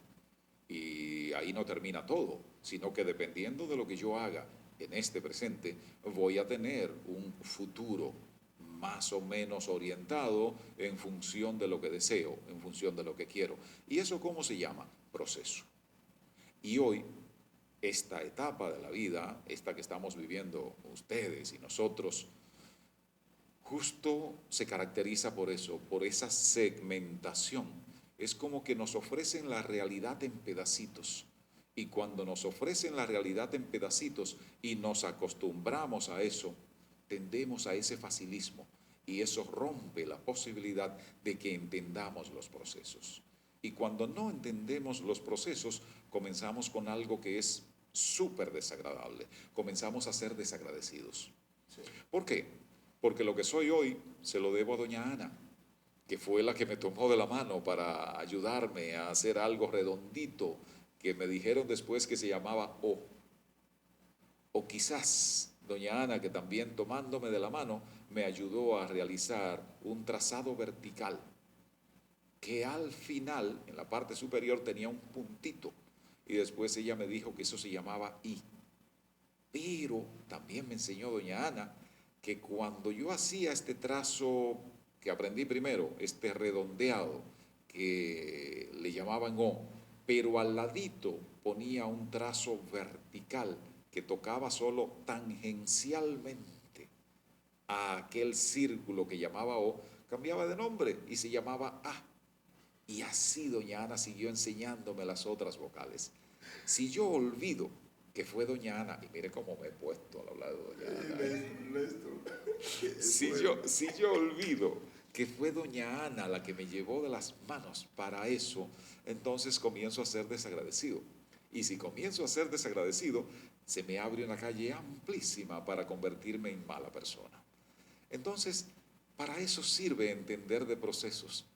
Y ahí no termina todo, sino que dependiendo de lo que yo haga en este presente, voy a tener un futuro más o menos orientado en función de lo que deseo, en función de lo que quiero. ¿Y eso cómo se llama? Proceso. Y hoy, esta etapa de la vida, esta que estamos viviendo ustedes y nosotros, justo se caracteriza por eso, por esa segmentación. Es como que nos ofrecen la realidad en pedacitos. Y cuando nos ofrecen la realidad en pedacitos y nos acostumbramos a eso, tendemos a ese facilismo. Y eso rompe la posibilidad de que entendamos los procesos. Y cuando no entendemos los procesos, comenzamos con algo que es súper desagradable. Comenzamos a ser desagradecidos. Sí. ¿Por qué? Porque lo que soy hoy se lo debo a doña Ana, que fue la que me tomó de la mano para ayudarme a hacer algo redondito, que me dijeron después que se llamaba O. O quizás doña Ana, que también tomándome de la mano, me ayudó a realizar un trazado vertical, que al final, en la parte superior, tenía un puntito, y después ella me dijo que eso se llamaba I. Pero también me enseñó doña Ana que cuando yo hacía este trazo que aprendí primero, este redondeado que le llamaban O, pero al ladito ponía un trazo vertical que tocaba solo tangencialmente a aquel círculo que llamaba O, cambiaba de nombre y se llamaba A. Y así doña Ana siguió enseñándome las otras vocales. Si yo olvido que fue doña Ana, y mire cómo me he puesto al hablar de doña Ana. Si yo olvido que fue doña Ana la que me llevó de las manos para eso, entonces comienzo a ser desagradecido. Y si comienzo a ser desagradecido, se me abre una calle amplísima para convertirme en mala persona. Entonces, para eso sirve entender de procesos,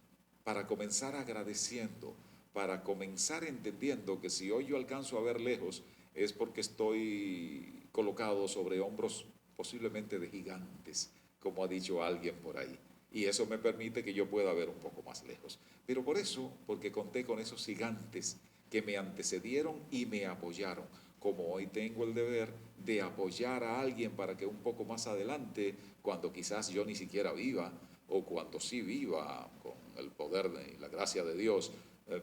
para comenzar agradeciendo, para comenzar entendiendo que si hoy yo alcanzo a ver lejos, es porque estoy colocado sobre hombros posiblemente de gigantes, como ha dicho alguien por ahí. Y eso me permite que yo pueda ver un poco más lejos. Pero por eso, porque conté con esos gigantes que me antecedieron y me apoyaron, como hoy tengo el deber de apoyar a alguien para que un poco más adelante, cuando quizás yo ni siquiera viva, o cuando sí viva con el poder y la gracia de Dios,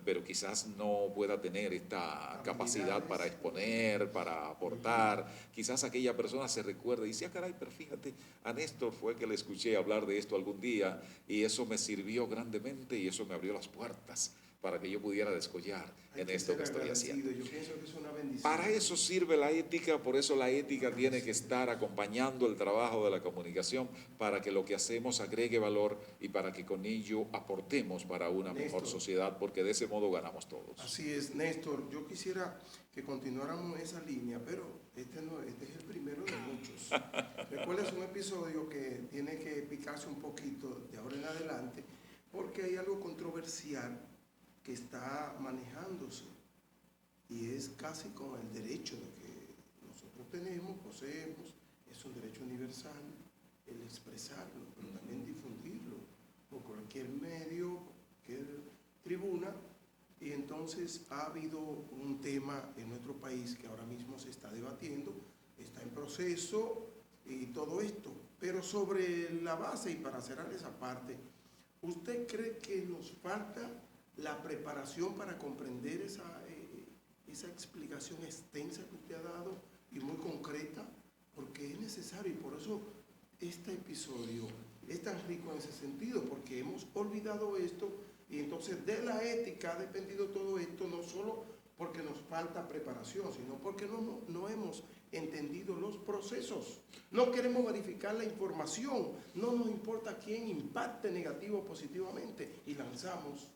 pero quizás no pueda tener esta capacidad para exponer, para aportar. Quizás aquella persona se recuerde y dice, ah, caray, pero fíjate, a Néstor fue que le escuché hablar de esto algún día y eso me sirvió grandemente y eso me abrió las puertas para que yo pudiera descollar en esto que estoy haciendo. Yo pienso que es una bendición. Para eso sirve la ética, por eso la ética tiene que estar acompañando el trabajo de la comunicación, para que lo que hacemos agregue valor y para que con ello aportemos para una mejor sociedad, porque de ese modo ganamos todos. Así es, Néstor. Yo quisiera que continuáramos esa línea, pero este es el primero de muchos. Recuerda, es un episodio que tiene que picarse un poquito de ahora en adelante, porque hay algo controversial que está manejándose y es casi con el derecho de que nosotros tenemos, poseemos, es un derecho universal el expresarlo, pero también difundirlo por cualquier medio, cualquier tribuna. Y entonces ha habido un tema en nuestro país que ahora mismo se está debatiendo, está en proceso y todo esto. Pero sobre la base, y para cerrar esa parte, ¿usted cree que nos falta la preparación para comprender esa explicación extensa que usted ha dado y muy concreta? Porque es necesario, y por eso este episodio es tan rico en ese sentido, porque hemos olvidado esto, y entonces de la ética ha dependido todo esto, no solo porque nos falta preparación, sino porque no hemos entendido los procesos. No queremos verificar la información, no nos importa quién impacte negativo o positivamente, y lanzamos.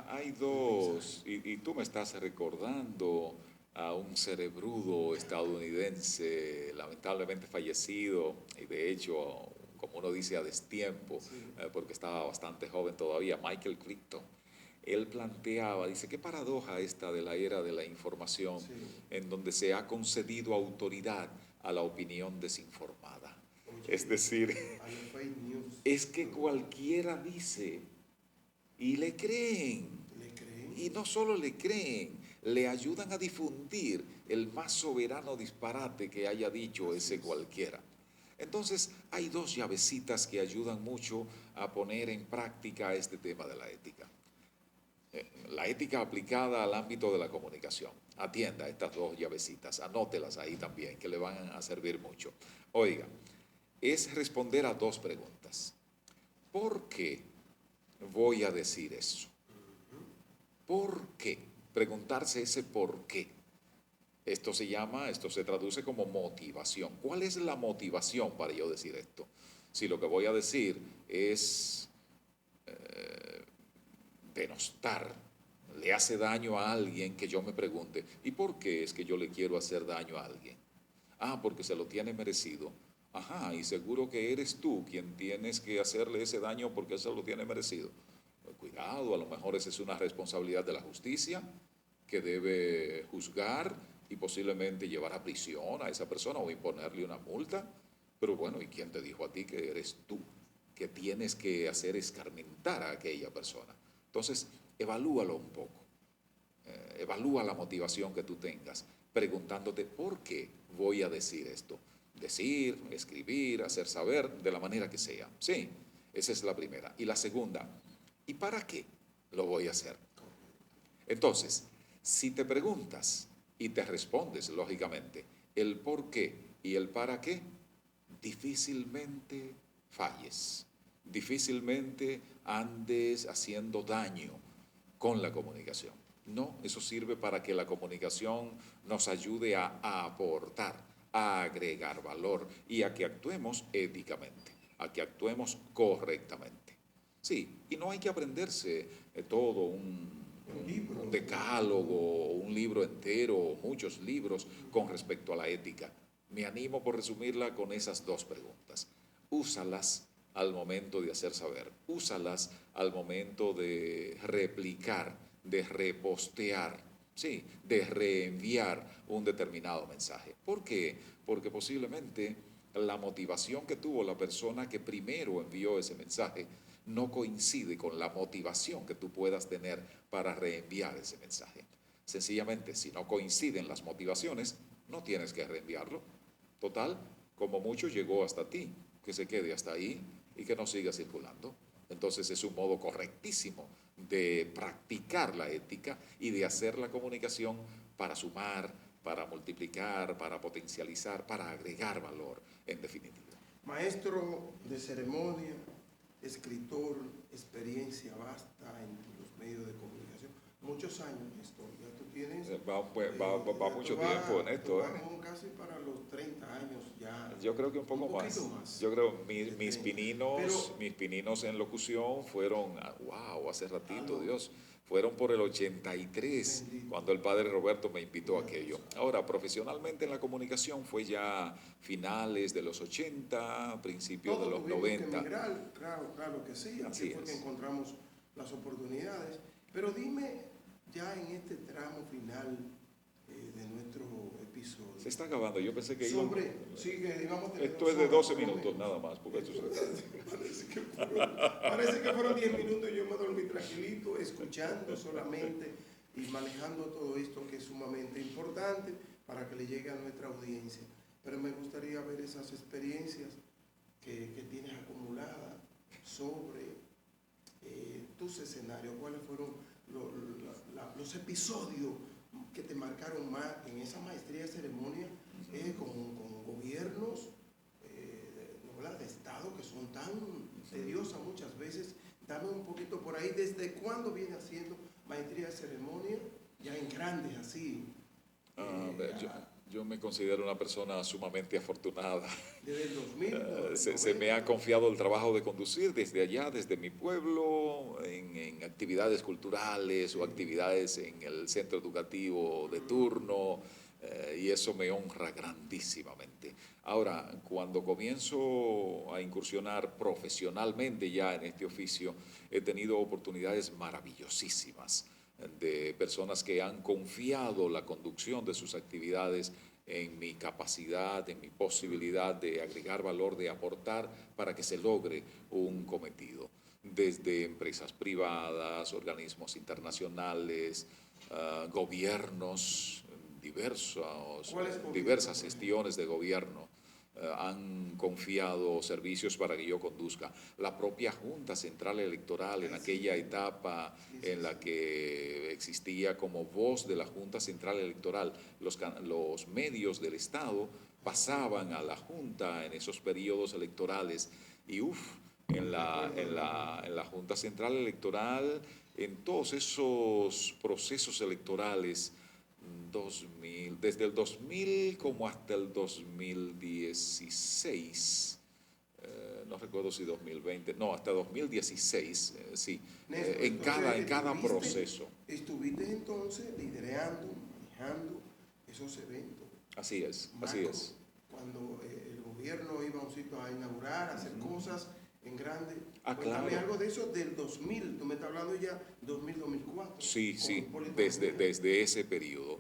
Hay dos, y tú me estás recordando a un cerebrudo estadounidense lamentablemente fallecido, y de hecho, como uno dice, a destiempo, porque estaba bastante joven todavía, Michael Crichton. Él planteaba, dice, qué paradoja esta de la era de la información, en donde se ha concedido autoridad a la opinión desinformada. Es decir, es que cualquiera dice y le creen. Y no solo le creen, le ayudan a difundir el más soberano disparate que haya dicho ese cualquiera. Entonces, hay dos llavecitas que ayudan mucho a poner en práctica este tema de la ética. La ética aplicada al ámbito de la comunicación. Atienda estas dos llavecitas, anótelas ahí también, que le van a servir mucho. Oiga, es responder a dos preguntas. ¿Por qué voy a decir eso? ¿Por qué? Preguntarse ese por qué. Esto se traduce como motivación. ¿Cuál es la motivación para yo decir esto? Si lo que voy a decir es denostar, le hace daño a alguien, que yo me pregunte, ¿y por qué es que yo le quiero hacer daño a alguien? Ah, porque se lo tiene merecido. Ajá, y seguro que eres tú quien tienes que hacerle ese daño porque se lo tiene merecido. Cuidado, a lo mejor esa es una responsabilidad de la justicia que debe juzgar y posiblemente llevar a prisión a esa persona o imponerle una multa. Pero bueno, ¿y quién te dijo a ti que eres tú que tienes que hacer escarmentar a aquella persona? Entonces, evalúalo un poco. Evalúa la motivación que tú tengas, preguntándote por qué voy a decir esto. Decir, escribir, hacer saber, de la manera que sea. Sí, esa es la primera. Y la segunda, ¿y para qué lo voy a hacer? Entonces, si te preguntas y te respondes, lógicamente, el por qué y el para qué, difícilmente falles, difícilmente andes haciendo daño con la comunicación. No, eso sirve para que la comunicación nos ayude a aportar, a agregar valor y a que actuemos éticamente, a que actuemos correctamente. Sí, y no hay que aprenderse todo un decálogo, un libro entero, o muchos libros con respecto a la ética. Me animo por resumirla con esas dos preguntas. Úsalas al momento de hacer saber, úsalas al momento de replicar, de repostear, sí, de reenviar un determinado mensaje. ¿Por qué? Porque posiblemente la motivación que tuvo la persona que primero envió ese mensaje no coincide con la motivación que tú puedas tener para reenviar ese mensaje. Sencillamente, si no coinciden las motivaciones, no tienes que reenviarlo. Total, como mucho llegó hasta ti, que se quede hasta ahí y que no siga circulando. Entonces es un modo correctísimo de practicar la ética y de hacer la comunicación para sumar, para multiplicar, para potencializar, para agregar valor, en definitiva. Maestro de ceremonia, escritor, experiencia vasta en los medios de comunicación. Muchos años en esto, ya tú tienes... Va mucho tiempo en esto. Vamos casi para los 30 años ya. Yo creo que un poco más. Yo creo mis pininos en locución fueron, wow, hace ratito, Dios, fueron por el 83, cuando el padre Roberto me invitó a aquello. Ahora, profesionalmente en la comunicación fue ya finales de los 80, principios de los 90. Que emigrar, claro que sí, así fue que encontramos las oportunidades. Pero dime, ya en este tramo final de nuestro episodio. Se está acabando, yo pensé que esto es de 12 minutos nada más. Porque parece que fueron 10 minutos y yo me dormí tranquilito, escuchando solamente y manejando todo esto que es sumamente importante para que le llegue a nuestra audiencia. Pero me gustaría ver esas experiencias que tienes acumuladas sobre tus escenarios, cuáles fueron los episodios que te marcaron más en esa maestría de ceremonia con gobiernos de Estado que son tan tediosas muchas veces. Dame un poquito por ahí, ¿desde cuándo viene haciendo maestría de ceremonia? Ya en grandes así. Yo me considero una persona sumamente afortunada. Desde el 2000. Se me ha confiado el trabajo de conducir desde allá, desde mi pueblo, en actividades culturales o actividades en el centro educativo de turno, y eso me honra grandísimamente. Ahora, cuando comienzo a incursionar profesionalmente ya en este oficio, he tenido oportunidades maravillosísimas de personas que han confiado la conducción de sus actividades en mi capacidad, en mi posibilidad de agregar valor, de aportar para que se logre un cometido. Desde empresas privadas, organismos internacionales, gobiernos, diversas gestiones de gobierno han confiado servicios para que yo conduzca. La propia Junta Central Electoral en aquella etapa en la que existía como voz de la Junta Central Electoral, los medios del Estado pasaban a la Junta en esos periodos electorales y en la Junta Central Electoral, en todos esos procesos electorales, desde el 2000 como hasta el 2016, no recuerdo si 2020, no, hasta 2016, sí, Néstor, en cada proceso. Estuviste entonces liderando, manejando esos eventos. Así es, Marco, así es. Cuando el gobierno iba a un sitio a inaugurar, a hacer cosas en grande. Claro. Algo de eso del 2000, tú me estás hablando ya 2000-2004. Sí, desde ese periodo,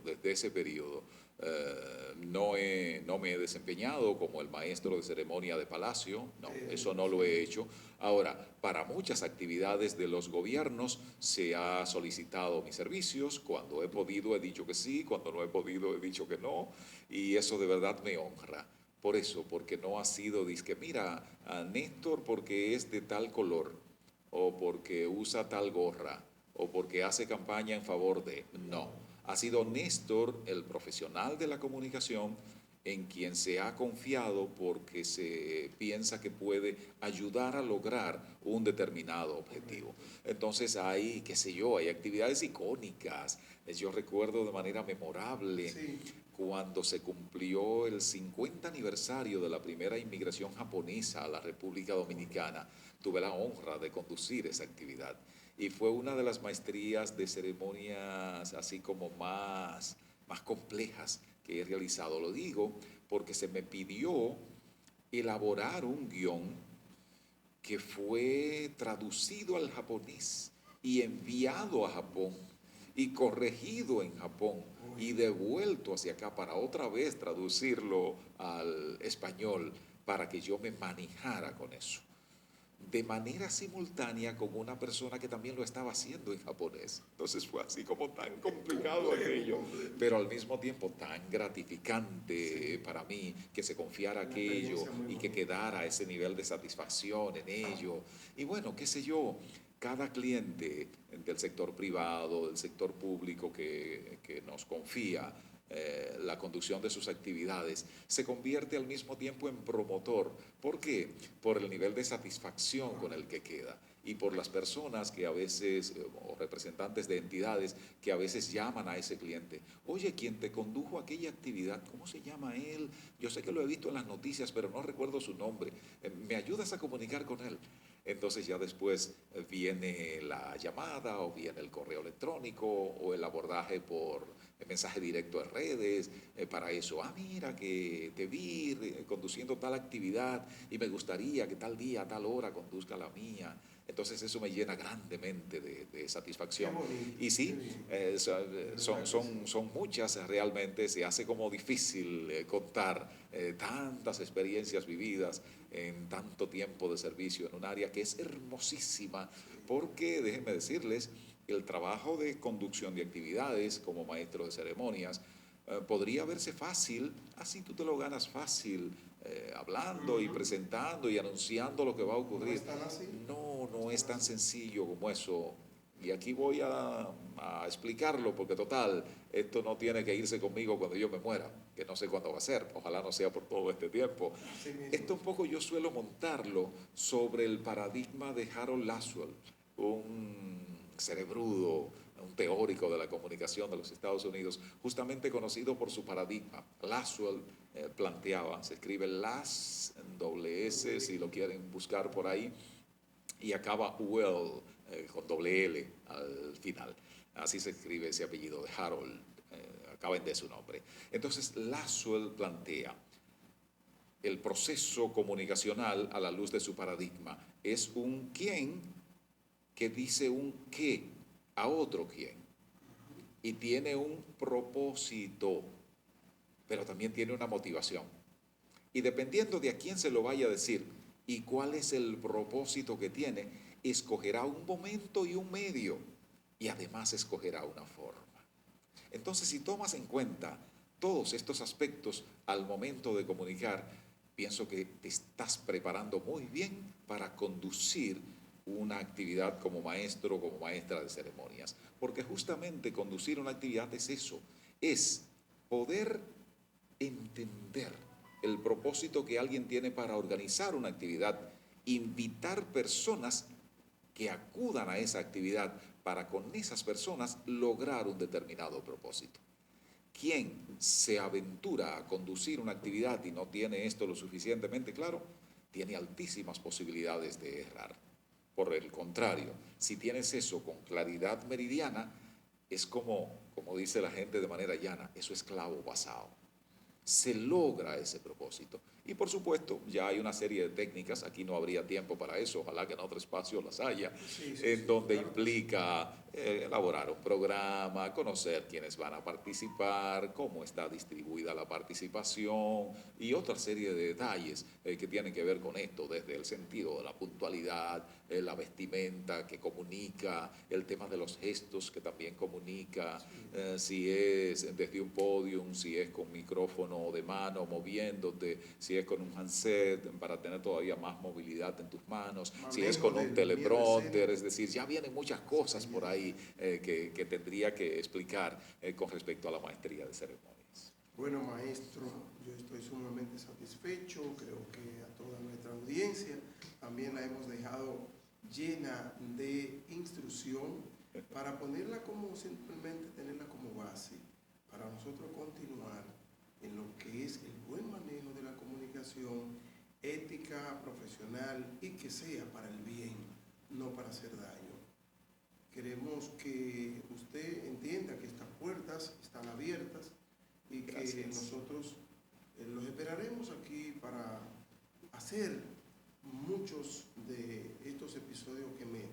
no me he desempeñado como el maestro de ceremonia de Palacio, no, eso no lo he hecho. Ahora, para muchas actividades de los gobiernos se ha solicitado mis servicios, cuando he podido he dicho que sí, cuando no he podido he dicho que no, y eso de verdad me honra. Por eso, porque no ha sido, dizque, mira, a Néstor porque es de tal color, o porque usa tal gorra, o porque hace campaña en favor de... No, ha sido Néstor, el profesional de la comunicación, en quien se ha confiado porque se piensa que puede ayudar a lograr un determinado objetivo. Entonces hay, qué sé yo, hay actividades icónicas. Yo recuerdo de manera memorable... Sí. Cuando se cumplió el 50 aniversario de la primera inmigración japonesa a la República Dominicana, tuve la honra de conducir esa actividad. Y fue una de las maestrías de ceremonias así como más complejas que he realizado. Lo digo porque se me pidió elaborar un guión que fue traducido al japonés y enviado a Japón y corregido en Japón y devuelto hacia acá para otra vez traducirlo al español para que yo me manejara con eso de manera simultánea con una persona que también lo estaba haciendo en japonés. Entonces fue así como tan complicado aquello, pero al mismo tiempo tan gratificante para mí que se confiara aquello y que quedara a ese nivel de satisfacción en ello. Y bueno, qué sé yo, cada cliente del sector privado, del sector público que nos confía la conducción de sus actividades, se convierte al mismo tiempo en promotor. ¿Por qué? Por el nivel de satisfacción con el que queda y por las personas que a veces, o representantes de entidades, que a veces llaman a ese cliente. Oye, ¿quién te condujo a aquella actividad? ¿Cómo se llama él? Yo sé que lo he visto en las noticias, pero no recuerdo su nombre. ¿Me ayudas a comunicar con él? Entonces ya después viene la llamada o viene el correo electrónico o el abordaje por mensaje directo en redes, para eso. Ah, mira, que te vi conduciendo tal actividad y me gustaría que tal día, a tal hora conduzca la mía. Entonces eso me llena grandemente de satisfacción. Y sí, son muchas realmente, se hace como difícil contar tantas experiencias vividas en tanto tiempo de servicio en un área que es hermosísima, porque déjenme decirles, el trabajo de conducción de actividades como maestro de ceremonias podría verse fácil, así tú te lo ganas fácil, hablando y presentando y anunciando lo que va a ocurrir. No es tan sencillo como eso. Y aquí voy a explicarlo porque total, esto no tiene que irse conmigo cuando yo me muera, que no sé cuándo va a ser, ojalá no sea por todo este tiempo. Esto un poco yo suelo montarlo sobre el paradigma de Harold Laswell, un cerebrudo, un teórico de la comunicación de los Estados Unidos, justamente conocido por su paradigma. Laswell planteaba, se escribe Las, doble S, si lo quieren buscar por ahí, y acaba Well, con doble L al final. Así se escribe ese apellido de Harold, acaba en de su nombre. Entonces, Laswell plantea el proceso comunicacional a la luz de su paradigma. Es un quién que dice un qué a otro quién y tiene un propósito, pero también tiene una motivación. Y dependiendo de a quién se lo vaya a decir y cuál es el propósito que tiene, escogerá un momento y un medio y además escogerá una forma. Entonces, si tomas en cuenta todos estos aspectos al momento de comunicar, pienso que te estás preparando muy bien para conducir una actividad como maestro o como maestra de ceremonias. Porque justamente conducir una actividad es eso, es poder entender el propósito que alguien tiene para organizar una actividad, invitar personas que acudan a esa actividad para con esas personas lograr un determinado propósito. Quien se aventura a conducir una actividad y no tiene esto lo suficientemente claro, tiene altísimas posibilidades de errar. Por el contrario, si tienes eso con claridad meridiana, es como dice la gente de manera llana, eso es clavo pasado. Se logra ese propósito. Y por supuesto, ya hay una serie de técnicas, aquí no habría tiempo para eso, ojalá que en otro espacio las haya, donde claro, implica elaborar un programa, conocer quiénes van a participar, cómo está distribuida la participación y otra serie de detalles que tienen que ver con esto, desde el sentido de la puntualidad, la vestimenta que comunica, el tema de los gestos que también comunica, si es desde un podium, si es con micrófono de mano moviéndote, si es con un handset para tener todavía más movilidad en tus manos, si es con un teleprompter, es decir, ya vienen muchas cosas por ahí que tendría que explicar con respecto a la maestría de ceremonias. Bueno, maestro, yo estoy sumamente satisfecho, creo que a toda nuestra audiencia también la hemos dejado llena de instrucción para ponerla como, simplemente tenerla como base, para nosotros continuar en lo que es el buen manejo de la comunicación, ética, profesional y que sea para el bien, no para hacer daño. Queremos que usted entienda que estas puertas están abiertas y que nosotros los esperaremos aquí para hacer muchos de estos episodios que me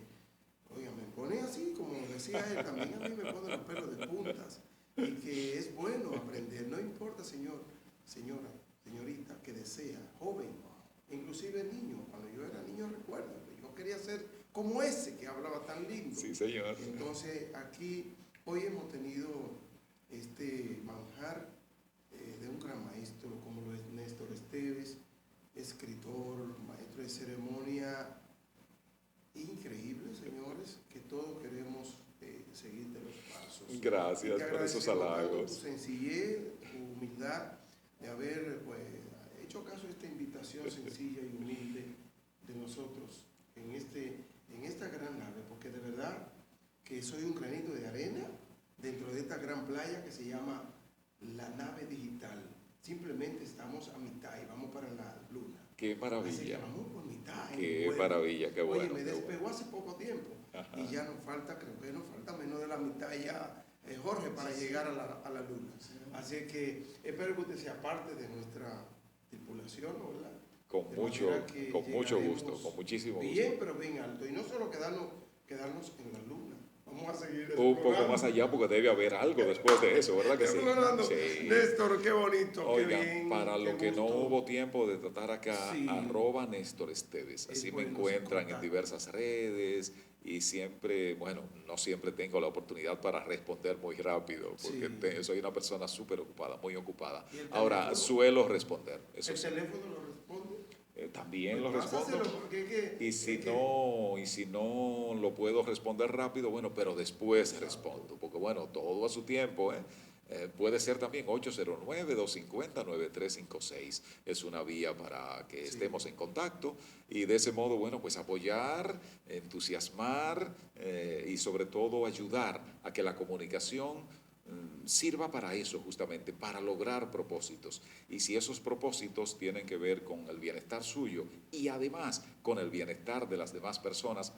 pone así, como decía él, también a mí me pone los pelos de puntas y que es bueno aprender, no importa señor, señora, señorita que desea, joven inclusive niño. Cuando yo era niño, recuerdo, yo quería ser como ese que hablaba tan lindo. Sí, señor. Entonces, aquí hoy hemos tenido este manjar de un gran maestro como lo es Néstor Esteves, escritor, maestro de ceremonia, increíble, señores, que todos queremos seguirte los pasos. Gracias por esos halagos. Tu sencillez, tu humildad de haber pues, hecho caso a esta invitación sencilla y humilde de nosotros en esta gran nave, porque de verdad que soy un granito de arena dentro de esta gran playa que se llama la nave digital. Simplemente estamos a mitad y vamos para la luna. Qué Así maravilla. que vamos por mitad. Qué maravilla, qué bueno. Oye, me qué despegó bueno. hace poco tiempo. Ajá. Y ya nos falta, creo que nos falta menos de la mitad ya, Jorge, para llegar a la luna. Así que espero que usted sea parte de nuestra tripulación, ¿verdad? Con De mucho manera que gusto, llegaremos con muchísimo bien, gusto. pero bien alto. Y no solo quedarnos en la luna. Vamos a seguir Un poco explorando. más allá porque debe haber algo después de eso, ¿verdad que sí? Explorando. Sí. Néstor, qué bonito, Oigan, qué bien. para qué lo que no gusto. hubo tiempo de tratar acá, Sí. @ Néstor Esteves. Así Es me bueno encuentran en contacto. diversas redes y siempre, bueno, no siempre tengo la oportunidad para responder muy rápido porque Sí. soy una persona súper ocupada, muy ocupada. ¿Y el Ahora, teléfono? suelo responder, eso ¿El sí. teléfono lo responde? También Pues lo respondo. pásaselo, porque es que- Y si es que- no lo puedo responder rápido, bueno, pero después respondo, porque bueno, todo a su tiempo, ¿eh? Puede ser también 809-250-9356. Es una vía para que estemos en contacto y de ese modo, bueno, pues apoyar, entusiasmar y sobre todo ayudar a que la comunicación sirva para eso justamente, para lograr propósitos. Y si esos propósitos tienen que ver con el bienestar suyo y además con el bienestar de las demás personas,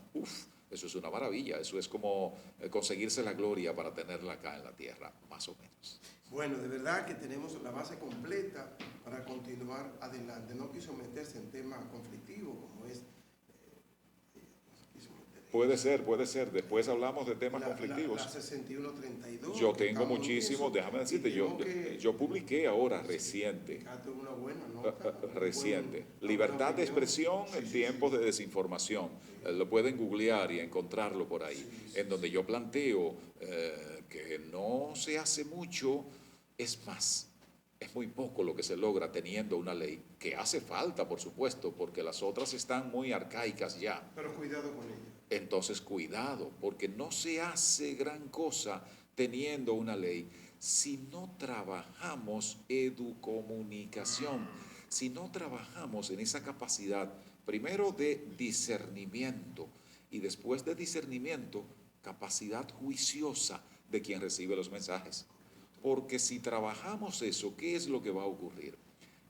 eso es una maravilla, eso es como conseguirse la gloria para tenerla acá en la tierra, más o menos. Bueno, de verdad que tenemos la base completa para continuar adelante. No quiso meterse en temas conflictivos como es... no se quiso meter en Puede eso. ser, después hablamos de temas conflictivos. La 6132. Yo que tengo estamos en muchísimo, eso, déjame y decirte, tenemos que- yo publiqué ahora reciente. Fíjate, una buena nota, Reciente. una Libertad de opinión. expresión Sí, en sí, tiempos sí. de desinformación. Lo pueden googlear y encontrarlo por ahí, en donde yo planteo que no se hace mucho, es más. Es muy poco lo que se logra teniendo una ley, que hace falta, por supuesto, porque las otras están muy arcaicas ya. Pero cuidado con ella. Entonces, cuidado, porque no se hace gran cosa teniendo una ley si no trabajamos educomunicación, si no trabajamos en esa capacidad, primero de discernimiento y después de discernimiento, capacidad juiciosa de quien recibe los mensajes. Porque si trabajamos eso, ¿qué es lo que va a ocurrir?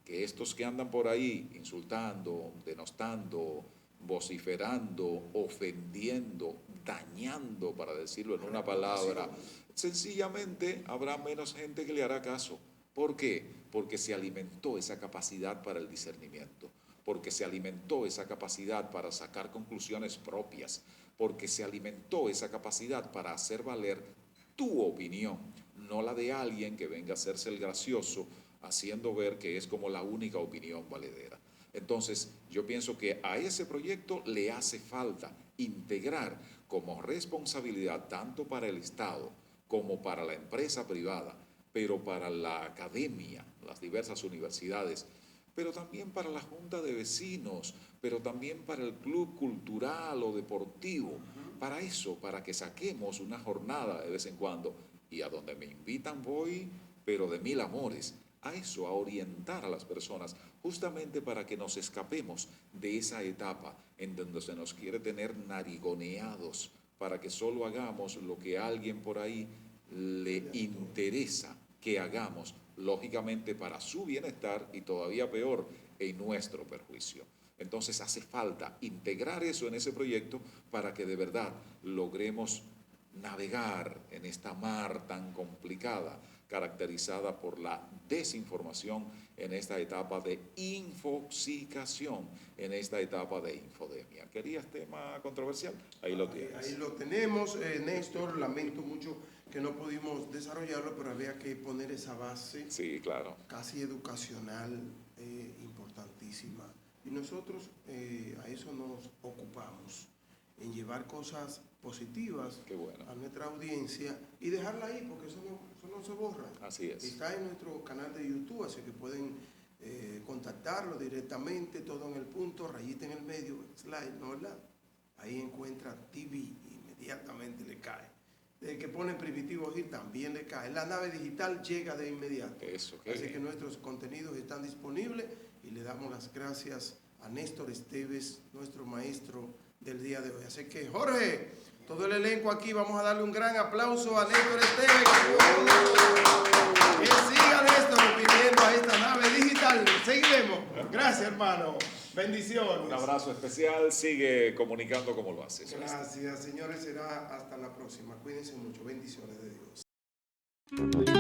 Que estos que andan por ahí insultando, denostando, vociferando, ofendiendo, dañando, para decirlo en una palabra, sencillamente habrá menos gente que le hará caso. ¿Por qué? Porque se alimentó esa capacidad para el discernimiento, porque se alimentó esa capacidad para sacar conclusiones propias, porque se alimentó esa capacidad para hacer valer tu opinión, no la de alguien que venga a hacerse el gracioso, haciendo ver que es como la única opinión valedera. Entonces, yo pienso que a ese proyecto le hace falta integrar como responsabilidad tanto para el Estado como para la empresa privada, pero para la academia, las diversas universidades, pero también para la junta de vecinos, pero también para el club cultural o deportivo, para eso, para que saquemos una jornada de vez en cuando, y a donde me invitan voy, pero de mil amores, a eso, a orientar a las personas, justamente para que nos escapemos de esa etapa en donde se nos quiere tener narigoneados, para que solo hagamos lo que a alguien por ahí le interesa que hagamos, lógicamente para su bienestar y todavía peor, en nuestro perjuicio. Entonces hace falta integrar eso en ese proyecto para que de verdad logremos navegar en esta mar tan complicada, caracterizada por la desinformación en esta etapa de infoxicación, en esta etapa de infodemia. ¿Querías tema controversial? Ahí lo tienes. Ahí lo tenemos, Néstor. Lamento mucho que no pudimos desarrollarlo, pero había que poner esa base Sí, claro. casi educacional, importantísima, Y nosotros a eso nos ocupamos, en llevar cosas positivas Qué bueno. a nuestra audiencia y dejarla ahí, porque eso no se borra. Así es. Está en nuestro canal de YouTube, así que pueden contactarlo directamente, todo en el punto, rayita en el medio, slide, ¿no verdad? Ahí encuentra TV, inmediatamente le cae. Desde que ponen Primitivo Gil también le cae. La nave digital llega de inmediato. Eso, qué Así bien. que nuestros contenidos están disponibles y le damos las gracias a Néstor Esteves, nuestro maestro del día de hoy. Así que, Jorge, todo el elenco aquí, vamos a darle un gran aplauso a Néstor Esteves. Que siga Néstor pidiendo a esta nave digital. Seguiremos. Gracias, hermano. Bendiciones. Un abrazo especial, sigue comunicando como lo haces. Gracias, señores. Será hasta la próxima. Cuídense mucho. Bendiciones de Dios.